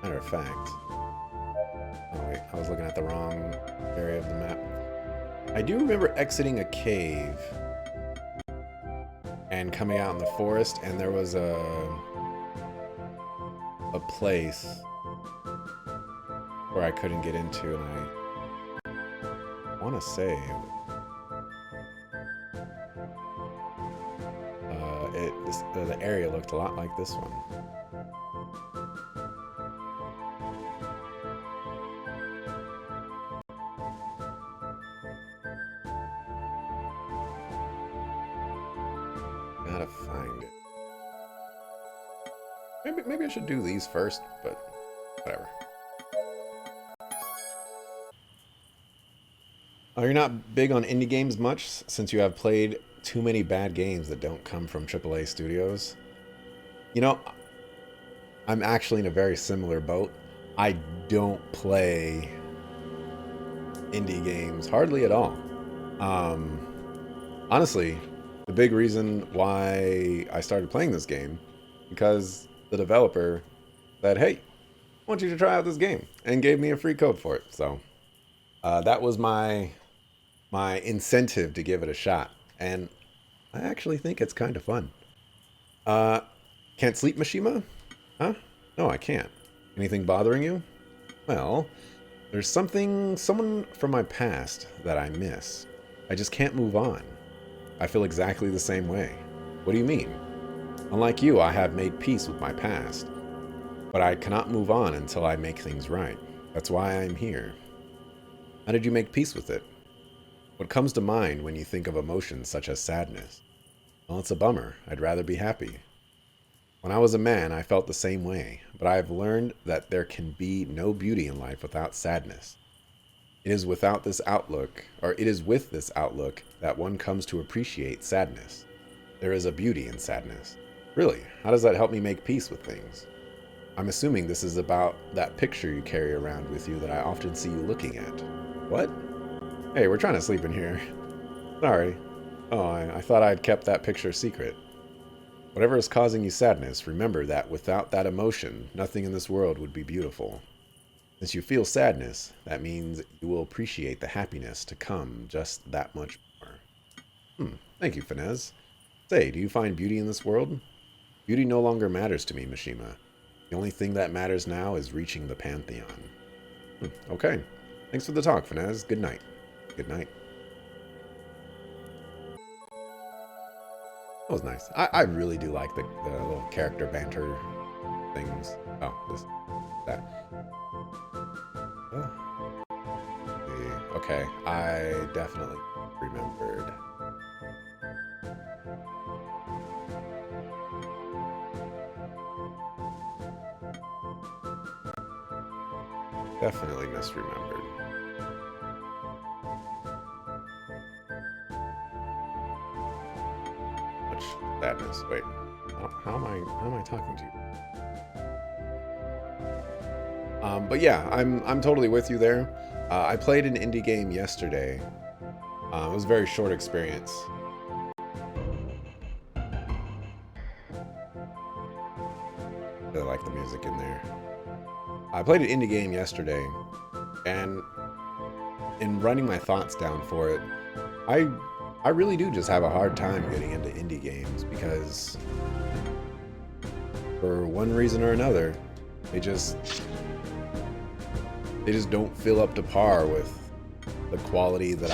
Matter of fact. Oh wait, I was looking at the wrong area of the map. I do remember exiting a cave and coming out in the forest, and there was a place where I couldn't get into, and I want to say the area looked a lot like this one. Gotta find it. Maybe I should do these first, but whatever. Oh, you're not big on indie games much, since you have played too many bad games that don't come from AAA studios? You know, I'm actually in a very similar boat. I don't play indie games hardly at all. Honestly, the big reason why I started playing this game, because the developer said, hey, I want you to try out this game, and gave me a free code for it. So that was my incentive to give it a shot, and I actually think it's kind of fun. Can't sleep, Mishima? Huh? No, I can't. Anything bothering you? Well, there's someone from my past that I miss. I just can't move on. I feel exactly the same way. What do you mean? Unlike you, I have made peace with my past, but I cannot move on until I make things right. That's why I'm here. How did you make peace with it? What comes to mind when you think of emotions such as sadness? Well, it's a bummer. I'd rather be happy. When I was a man, I felt the same way, but I have learned that there can be no beauty in life without sadness. It is with this outlook that one comes to appreciate sadness. There is a beauty in sadness. Really, how does that help me make peace with things? I'm assuming this is about that picture you carry around with you that I often see you looking at. What? Hey, we're trying to sleep in here. Sorry. Oh, I thought I'd kept that picture secret. Whatever is causing you sadness, remember that without that emotion, nothing in this world would be beautiful. Since you feel sadness, that means you will appreciate the happiness to come just that much more. Thank you, Finez. Say, do you find beauty in this world? Beauty no longer matters to me, Mishima. The only thing that matters now is reaching the Pantheon. Okay. Thanks for the talk, Finaz. Good night. Good night. That was nice. I really do like the little character banter things. Oh, this, that. Okay, I definitely remembered. Definitely misremembered. Much sadness. Wait, how am I talking to you? But yeah, I'm totally with you there. I played an indie game yesterday. It was a very short experience. I like the music in there. I played an indie game yesterday, and in running my thoughts down for it, I really do just have a hard time getting into indie games because for one reason or another, they just don't feel up to par with the quality that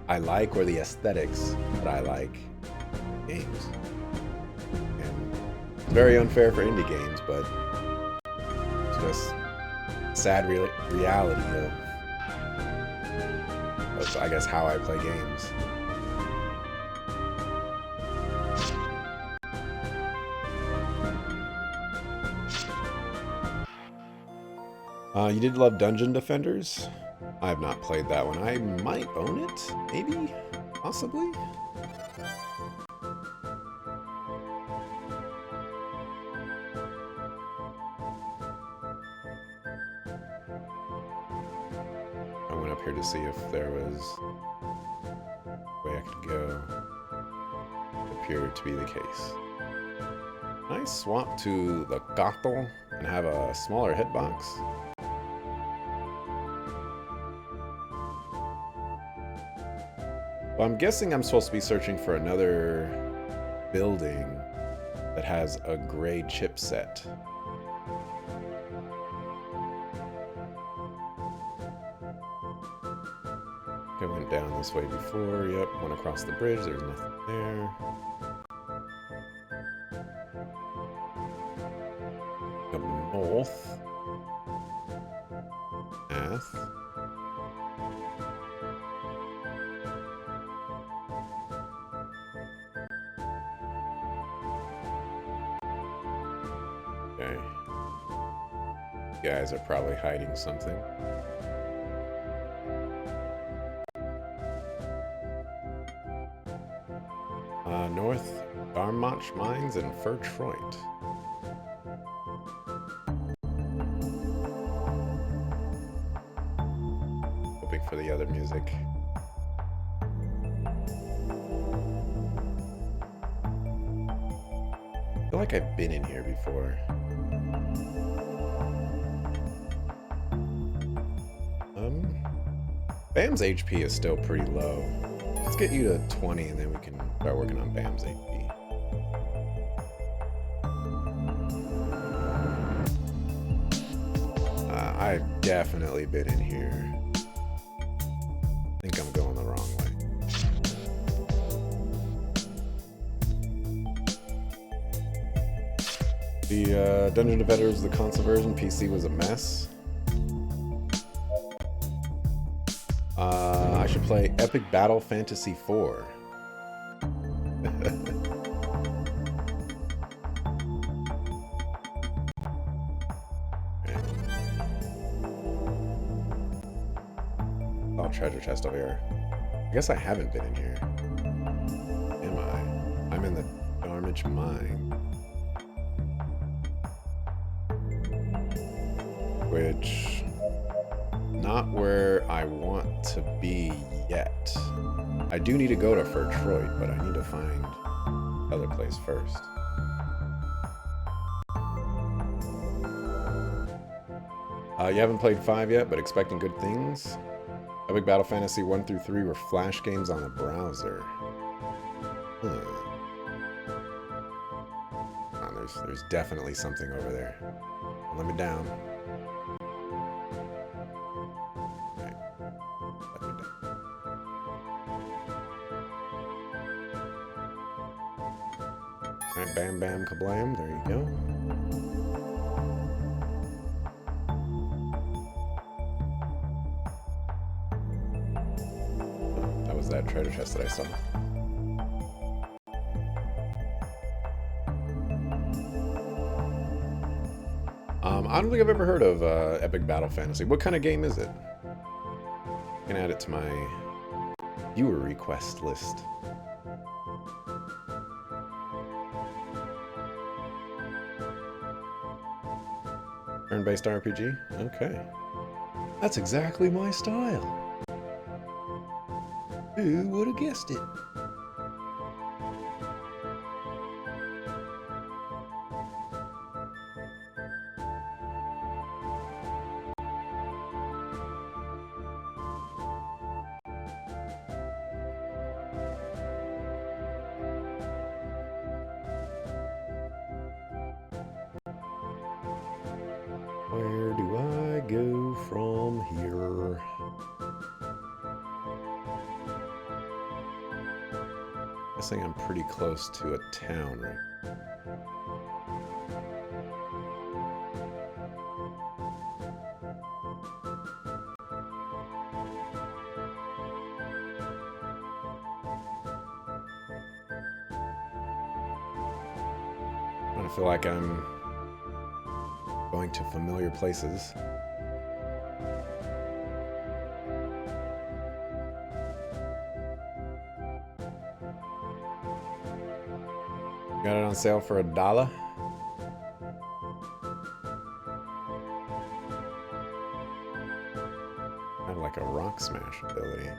I like or the aesthetics that I like in games. And it's very unfair for indie games, but it's just sad reality of I guess how I play games. You did love Dungeon Defenders? I have not played that one. I might own it, maybe, possibly. I went up here to see if there was a way I could go. It appeared to be the case. Can I swap to the Gothel and have a smaller hitbox? Well, I'm guessing I'm supposed to be searching for another building that has a gray chipset. I went down this way before. Yep, went across the bridge. There's nothing there. Up north. Path. Okay. You guys are probably hiding something. North Darmach Mines and Furtroit. Hoping for the other music. I feel like I've been in here before. Bam's HP is still pretty low. Let's get you to 20 and then we can start working on Bam's HP. I've definitely been in here. I think I'm going the wrong way. The Dungeon Defenders, the console version, PC was a mess. I should play Epic Battle Fantasy 4. Oh, treasure chest over here. I guess I haven't been in here. Am I? I'm in the Darmach Mine. Which... not where I want to be yet. I do need to go to Furtroit, but I need to find other place first. You haven't played 5 yet, but expecting good things. Epic Battle Fantasy 1 through 3 were flash games on a browser. There's definitely something over there. Let me down. Okay. Let me down. Alright, bam, bam, kablam. There you go. That was that treasure chest that I saw. I don't think I've ever heard of Epic Battle Fantasy. What kind of game is it? I can add it to my viewer request list. Turn-based RPG? Okay. That's exactly my style. Who would have guessed it? Where do I go from here? Guessing I'm pretty close to a town, right? I feel like I'm going to familiar places. Got it on sale for $1. Kind of like a rock smash ability.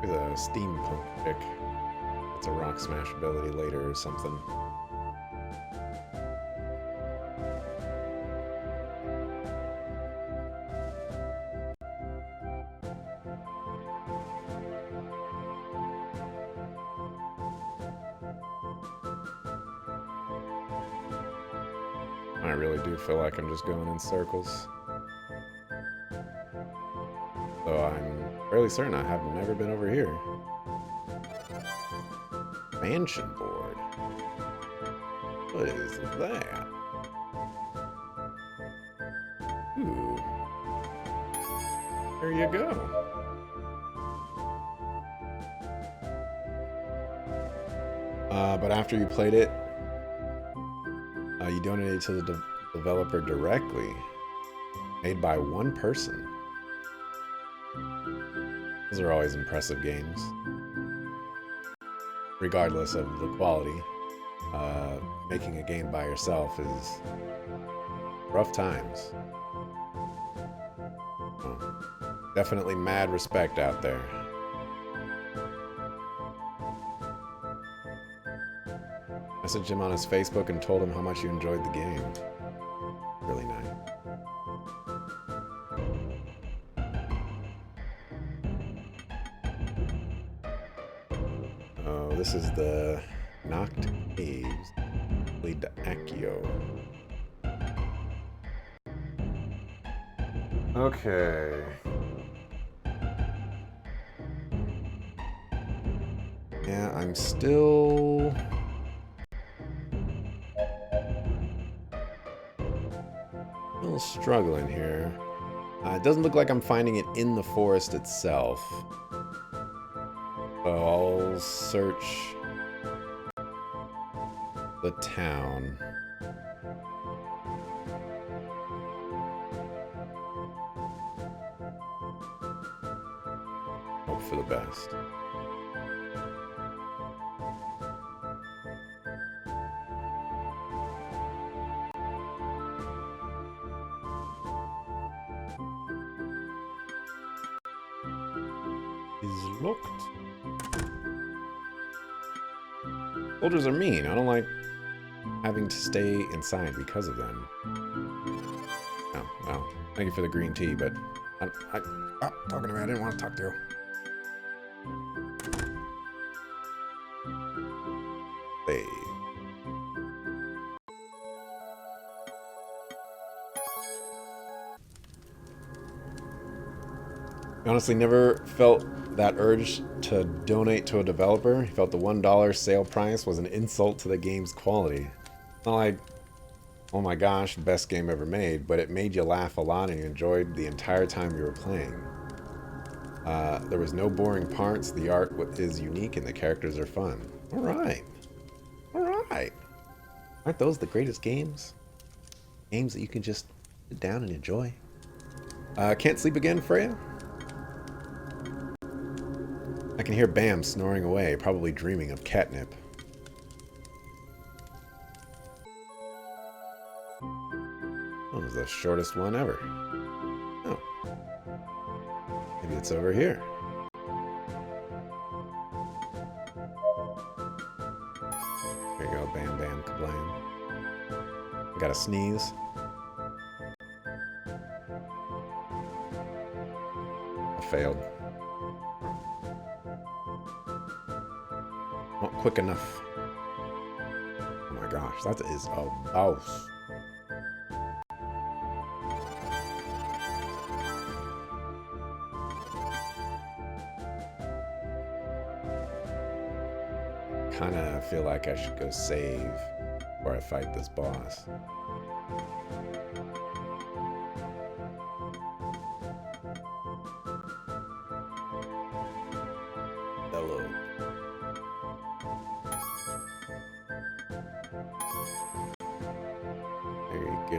There's a steampunk pick. It's a rock smash ability later or something. I really do feel like I'm just going in circles. So I'm fairly certain I have never been over here. Mansion board. What is that? Ooh. There you go. But after you played it, you donated to the developer directly. Made by one person. Those are always impressive games. Regardless of the quality, making a game by yourself is rough times. Oh, definitely mad respect out there. Messaged him on his Facebook and told him how much you enjoyed the game. Really nice. Oh, this is the Knocked Caves. Lead to Accio. Okay. Yeah, I'm still... struggling here. It doesn't look like I'm finding it in the forest itself. So I'll search the town. Hope for the best. Locked. Soldiers are mean. I don't like having to stay inside because of them. Oh, well, thank you for the green tea, but talking to me, I didn't want to talk to you. Hey. I honestly never felt that urge to donate to a developer. He felt the $1 sale price was an insult to the game's quality. It's not like, oh my gosh, best game ever made, but it made you laugh a lot and you enjoyed the entire time you were playing. There was no boring parts, the art is unique, and the characters are fun. Alright. Alright. Aren't those the greatest games? Games that you can just sit down and enjoy. Can't sleep again, Freya? I can hear Bam snoring away, probably dreaming of catnip. That was the shortest one ever. Oh. Maybe it's over here. There you go, bam, bam, kablam. I gotta sneeze. I failed. Not quick enough. Oh my gosh, that is a boss. Kinda feel like I should go save before I fight this boss. Hello. There you go.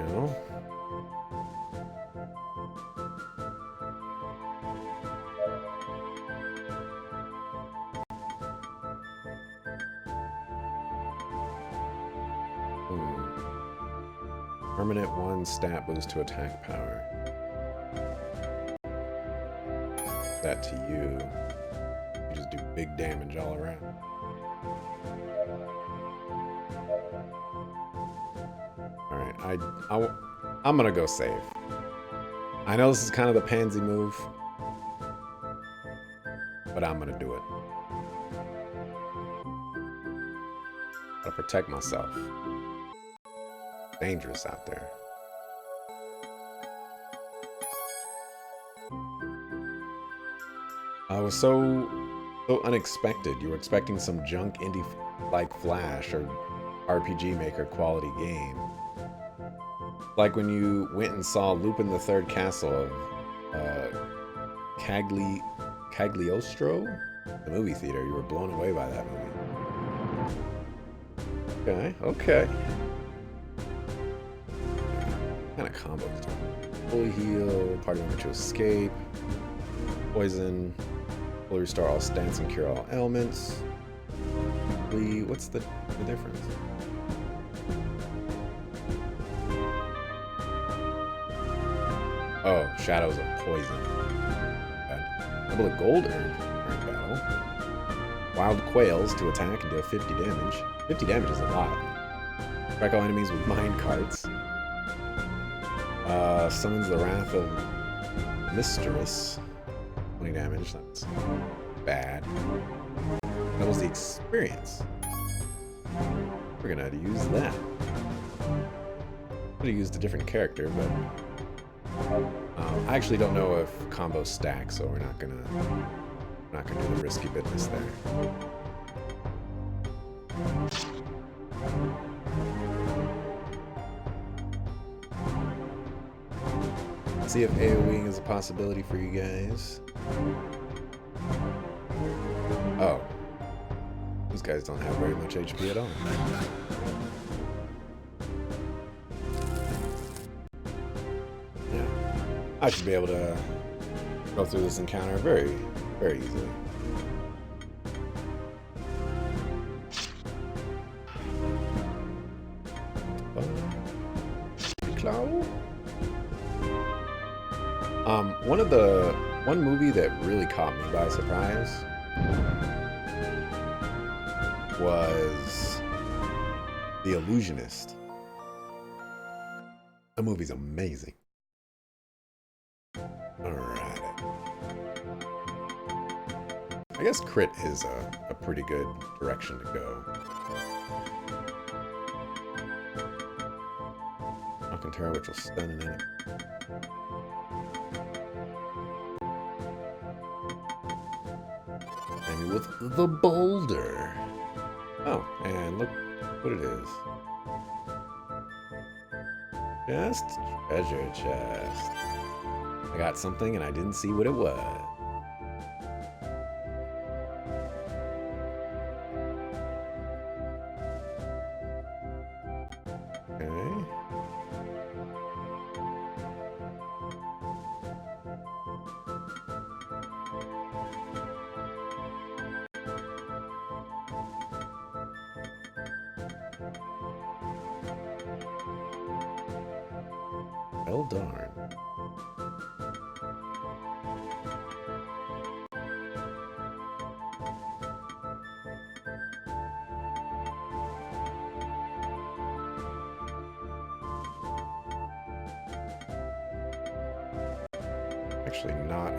Permanent 1 stat boost to attack power. That to you. You just do big damage all around. Alright, I'm gonna go save. I know this is kind of the pansy move, but I'm gonna do it. Gotta protect myself. Dangerous out there. I was so unexpected. You were expecting some junk indie like Flash or RPG Maker quality game. Like when you went and saw Lupin the Third Castle of Cagliostro, the movie theater. You were blown away by that movie. Okay. Kind of combos. Fully heal, party member to escape, poison, fully restore all stats and cure all ailments. What's the difference? Oh, shadows of poison. Double a gold earned during battle. Wild quails to attack and deal 50 damage. 50 damage is a lot. Strike all enemies with mine carts. Summons the Wrath of Mistress. 20 damage, that's bad. Doubles the experience. We're gonna have to use that. Could have used a different character, but I actually don't know if combos stack, so we're not gonna do the risky business there. See if AoEing is a possibility for you guys. Oh. These guys don't have very much HP at all. Yeah. I should be able to go through this encounter very, very easily. Cloud? One movie that really caught me by surprise was The Illusionist. The movie's amazing. Alright. I guess crit is a pretty good direction to go. Alcantara, which will stun an enemy. Enemy with the boulder. Oh, and look what it is. Just treasure chest. I got something and I didn't see what it was. Okay. Well darn. Actually not.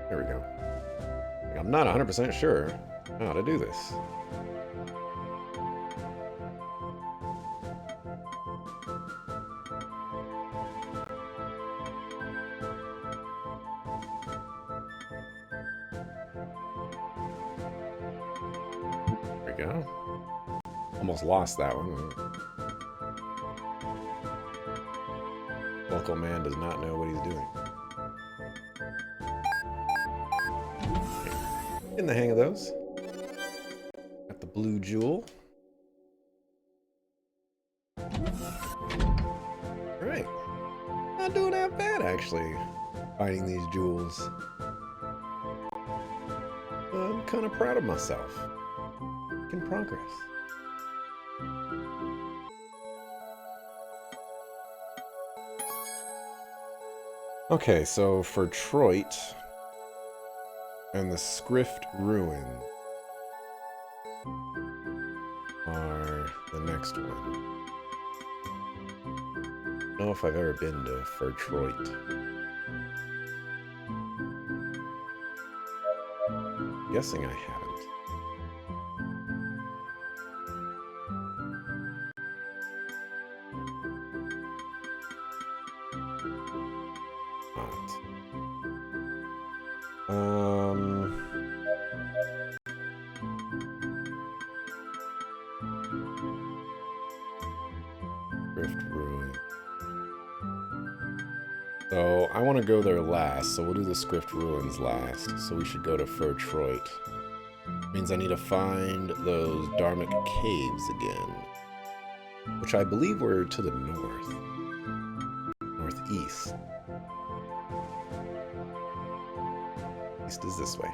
There we go. I'm not 100% sure how to do this. There we go. Almost lost that one. Local man does not know what he's doing. In the hang of those. Got the blue jewel. Alright. Not doing that bad, actually, finding these jewels. I'm kind of proud of myself. Making progress. Okay, so for Troit and the Scrift Ruin are the next one. I don't know if I've ever been to Troit. Guessing I haven't. Rift Ruin. So I want to go there last, so we'll do the Scrift Ruins last. So we should go to Troit. Means I need to find those Dharmic caves again, which I believe were to the north, northeast. East is this way.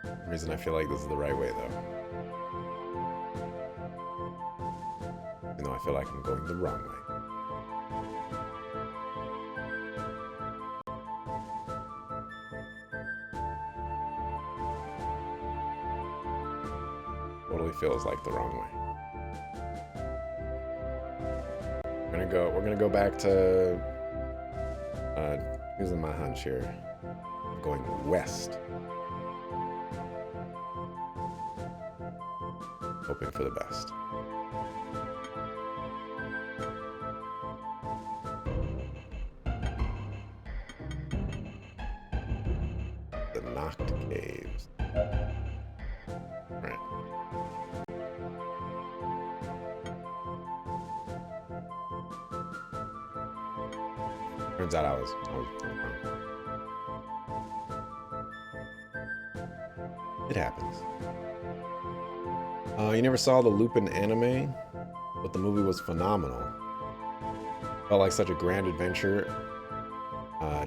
For some reason I feel like this is the right way though. Even though I feel like I'm going the wrong way. Totally feels like the wrong way. We're gonna go back to using my hunch here. I'm going west. Hoping for the best. The Knocked Caves. Alright. Turns out I was wrong. It happens. You never saw the Lupin anime, but the movie was phenomenal. Felt like such a grand adventure.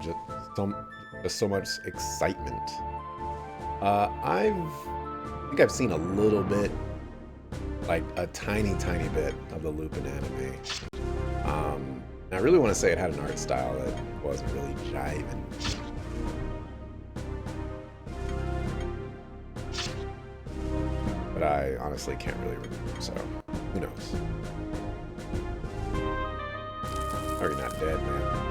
Just so much excitement. I think I've seen a little bit, like a tiny bit of the Lupin anime. And I really want to say it had an art style that wasn't really jiving. but I honestly can't really remember, so who knows? Oh, you're not dead, man.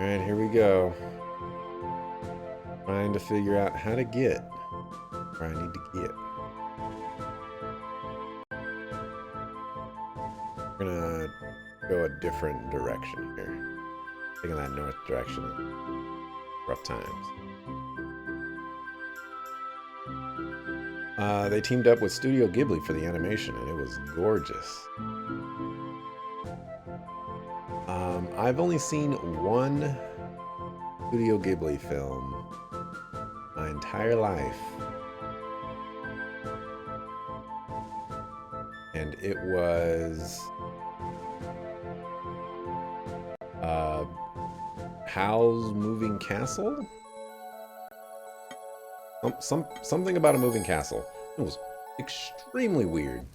Alright, here we go. Trying to figure out how to get where I need to get. We're gonna go a different direction here. Taking that north direction. Rough times. They teamed up with Studio Ghibli for the animation, and it was gorgeous. I've only seen one Studio Ghibli film my entire life. And it was Howl's Moving Castle? Something about a moving castle. It was extremely weird.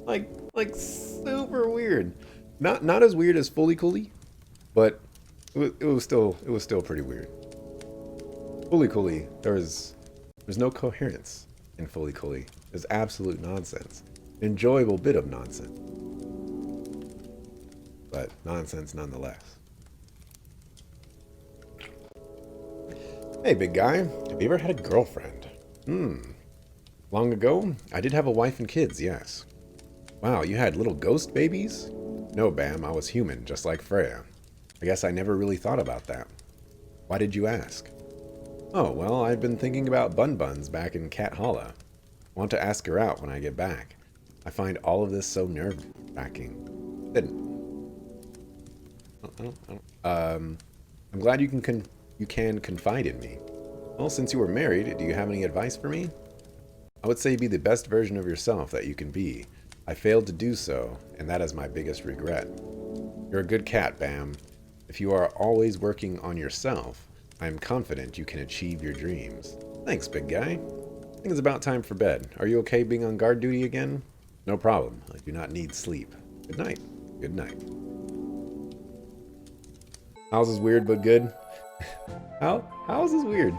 Like super weird. Not as weird as Fully Cooley, but it was still pretty weird. Fully Cooley, there's no coherence in Fully Cooley. There's absolute nonsense. Enjoyable bit of nonsense. But nonsense nonetheless. Hey, big guy. Have you ever had a girlfriend? Long ago, I did have a wife and kids, yes. Wow, you had little ghost babies? No, Bam, I was human, just like Freya. I guess I never really thought about that. Why did you ask? Oh, well, I've been thinking about Bun Buns back in Cat Hollow. I want to ask her out when I get back. I find all of this so nerve-wracking. I'm glad you can confide in me. Well, since you were married, do you have any advice for me? I would say be the best version of yourself that you can be. I failed to do so, and that is my biggest regret. You're a good cat, Bam. If you are always working on yourself, I am confident you can achieve your dreams. Thanks, big guy. I think it's about time for bed. Are you okay being on guard duty again? No problem. I do not need sleep. Good night. Good night. House is weird but good. House is weird.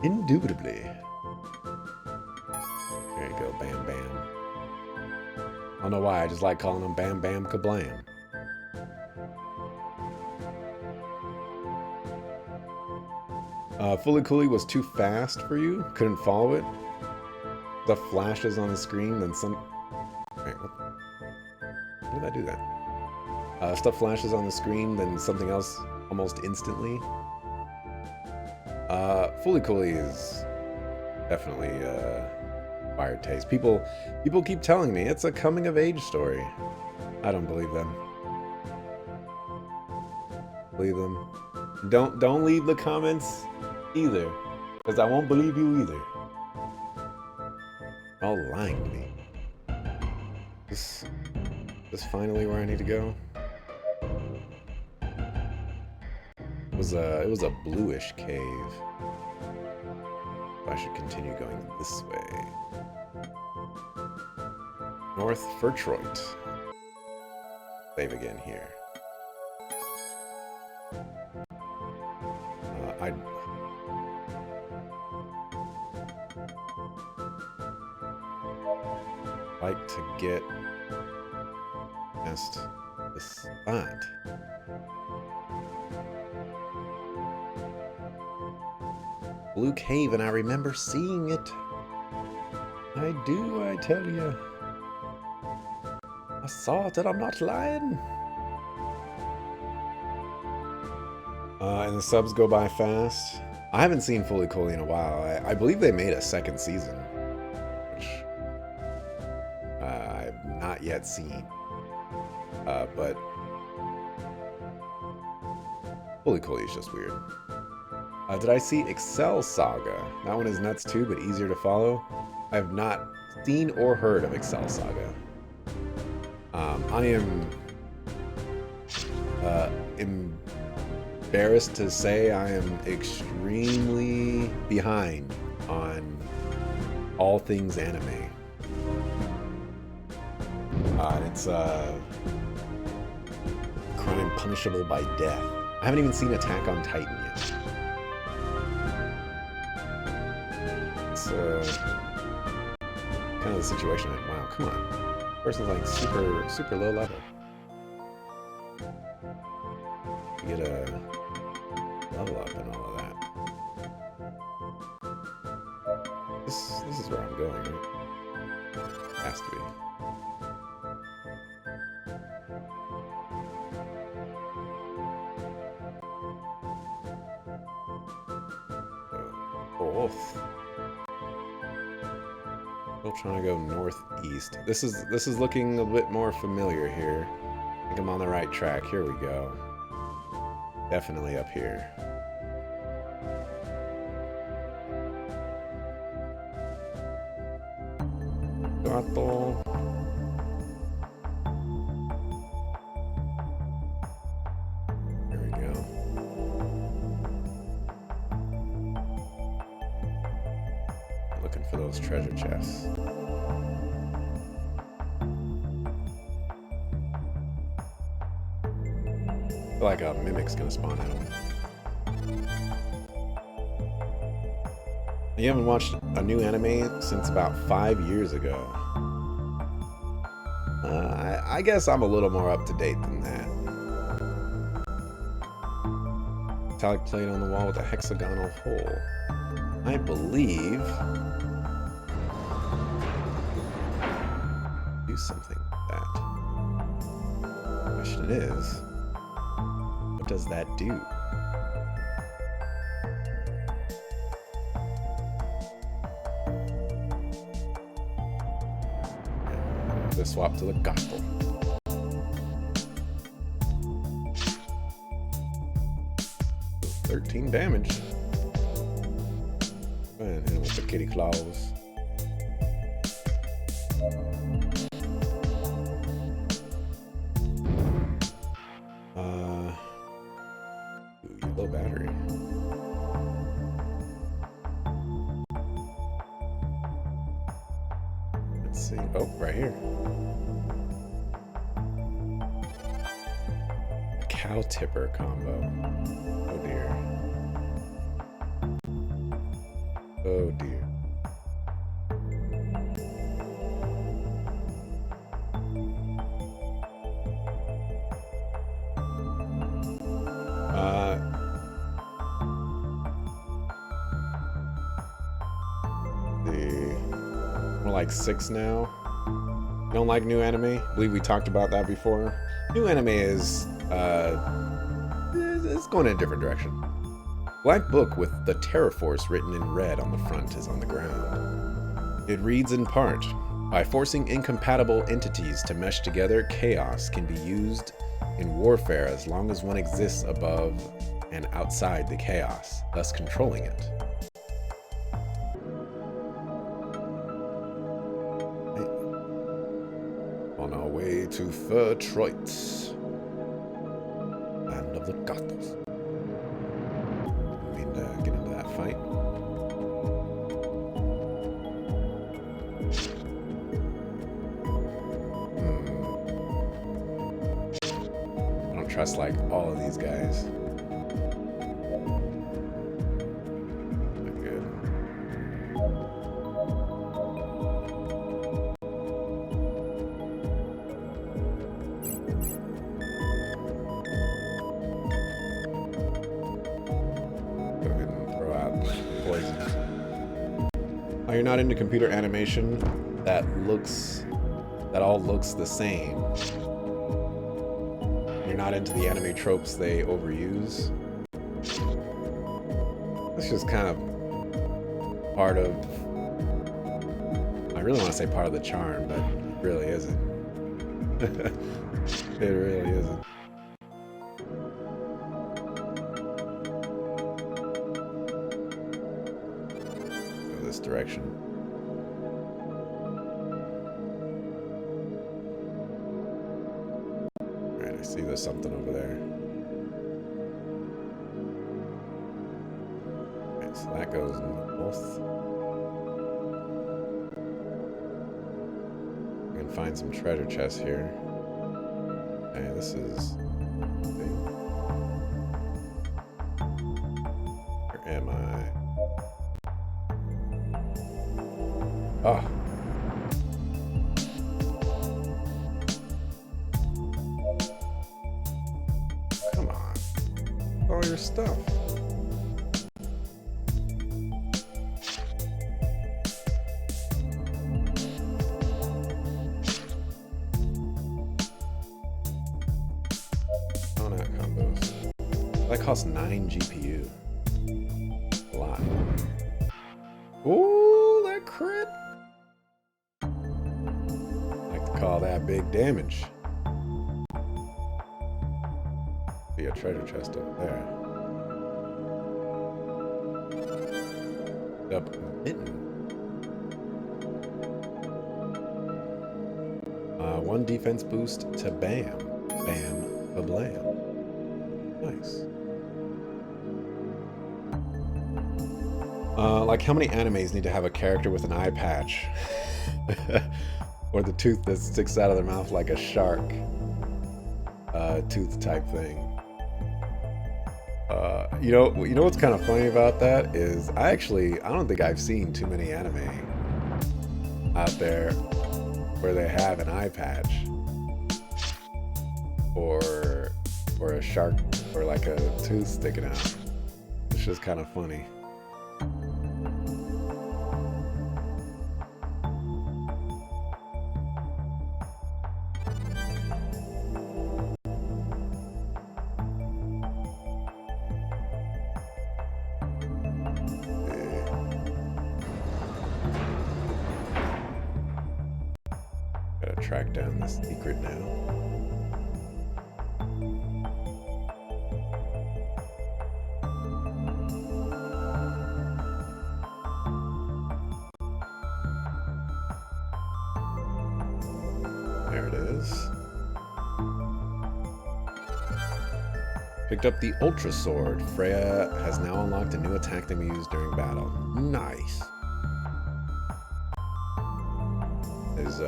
Indubitably. There you go, Bam Bam. I don't know why, I just like calling them Bam Bam Kablam. Fully Cooley was too fast for you? Couldn't follow it? The flashes on the screen, then some... Wait, what? How did I do that? Stuff flashes on the screen, then something else almost instantly. Fully Cooley is definitely acquired taste. People keep telling me it's a coming of age story. I don't believe them. Believe them. Don't leave the comments either, because I won't believe you either. All lying to me. This finally where I need to go. It was a bluish cave. I should continue going this way. North Fertroit. Save again here. I'd like to get past this spot. Blue cave, and I remember seeing it. I do, I tell you. I saw it, and I'm not lying. And the subs go by fast. I haven't seen Fully Cooley in a while. I believe they made a second season, which I've not yet seen. But Fully Cooley is just weird. Did I see Excel Saga? That one is nuts too, but easier to follow. I have not seen or heard of Excel Saga. I am embarrassed to say I am extremely behind on all things anime. It's crime punishable by death. I haven't even seen Attack on Titan yet. It's kind of the situation. Wow, come on. Person's like super low level. You get a level up and all of that. This is where I'm going, right? Has to be. North. Still trying to go northeast. This is looking a bit more familiar here. I think I'm on the right track. Here we go. Definitely up here. Gato. Here we go. Looking for those treasure chests. I feel like a mimic's gonna spawn out. You haven't watched a new anime since about 5 years ago. I guess I'm a little more up to date than that. Metallic plate on the wall with a hexagonal hole. I believe. Do something with that. The question is, what does that do? Let's swap to the gospel. So 13 damage. Man, hit him with the kitty claws. Yellow battery. Let's see. Oh, right here. Cow tipper combo. Oh dear. Oh dear. We're like 6 now. You don't like new anime? I believe we talked about that before. New anime is it's going in a different direction. Black book with the Terra Force written in red on the front is on the ground. It reads in part, by forcing incompatible entities to mesh together, chaos can be used in warfare as long as one exists above and outside the chaos, thus controlling it. On our way to Detroit, land of the Goths. We need to get into that fight. I don't trust like all of these guys. Oh, you're not into computer animation that all looks the same. You're not into the anime tropes they overuse. It's just kind of part of, I really want to say part of the charm, but it really isn't. It really isn't. Direction. Alright, I see there's something over there. that goes north. We can find some treasure chests here. Okay, this is... Where am I? Oh. Come on. All your stuff. That costs 9 GPU. A lot. Ooh, that crit! I like to call that big damage. Be a treasure chest over there. Up mitten. 1 defense boost to bam. Bam, ba-blam. Nice. Like, how many animes need to have a character with an eye patch? Or the tooth that sticks out of their mouth like a shark. Tooth type thing. You know what's kind of funny about that is I don't think I've seen too many anime out there where they have an eye patch. Or a shark, or like a tooth sticking out. It's just kind of funny. Gotta track down this secret now. There it is. Picked up the Ultra Sword. Freya has now unlocked a new attack that we use during battle. Nice. As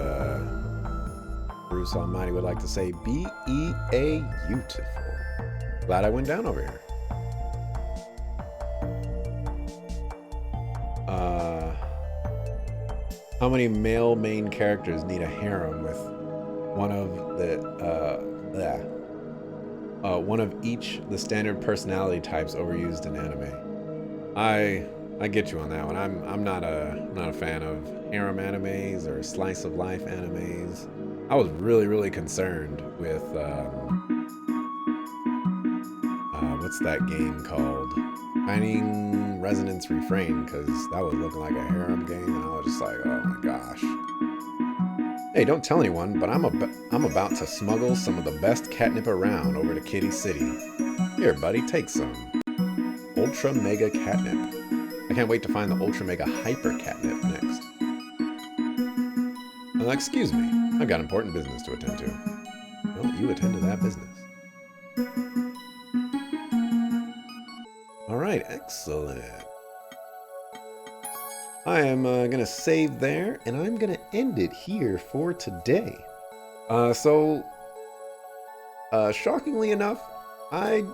Bruce Almighty would like to say, B-E-A-beautiful. Glad I went down over here. How many male main characters need a harem with one of each the standard personality types overused in anime? I get you on that one. I'm not a fan of harem animes or slice of life animes. I was really concerned with what's that game called? Finding Resonance Refrain, because that was looking like a harem game, and I was just like, oh my gosh. Hey, don't tell anyone, but I'm about to smuggle some of the best catnip around over to Kitty City. Here, buddy, take some. Ultra Mega Catnip. I can't wait to find the Ultra Mega Hyper Catnip next. Excuse me, I've got important business to attend to. Well, you attend to that business. Alright, excellent. I am gonna save there, and I'm gonna end it here for today. Shockingly enough, I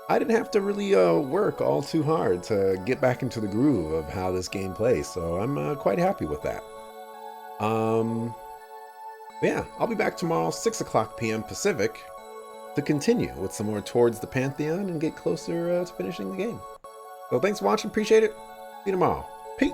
didn't have to really work all too hard to get back into the groove of how this game plays, so I'm quite happy with that. Yeah, I'll be back tomorrow, 6 o'clock p.m. Pacific, to continue with some more Towards the Pantheon and get closer to finishing the game. So thanks for watching, appreciate it. See you tomorrow. Peace.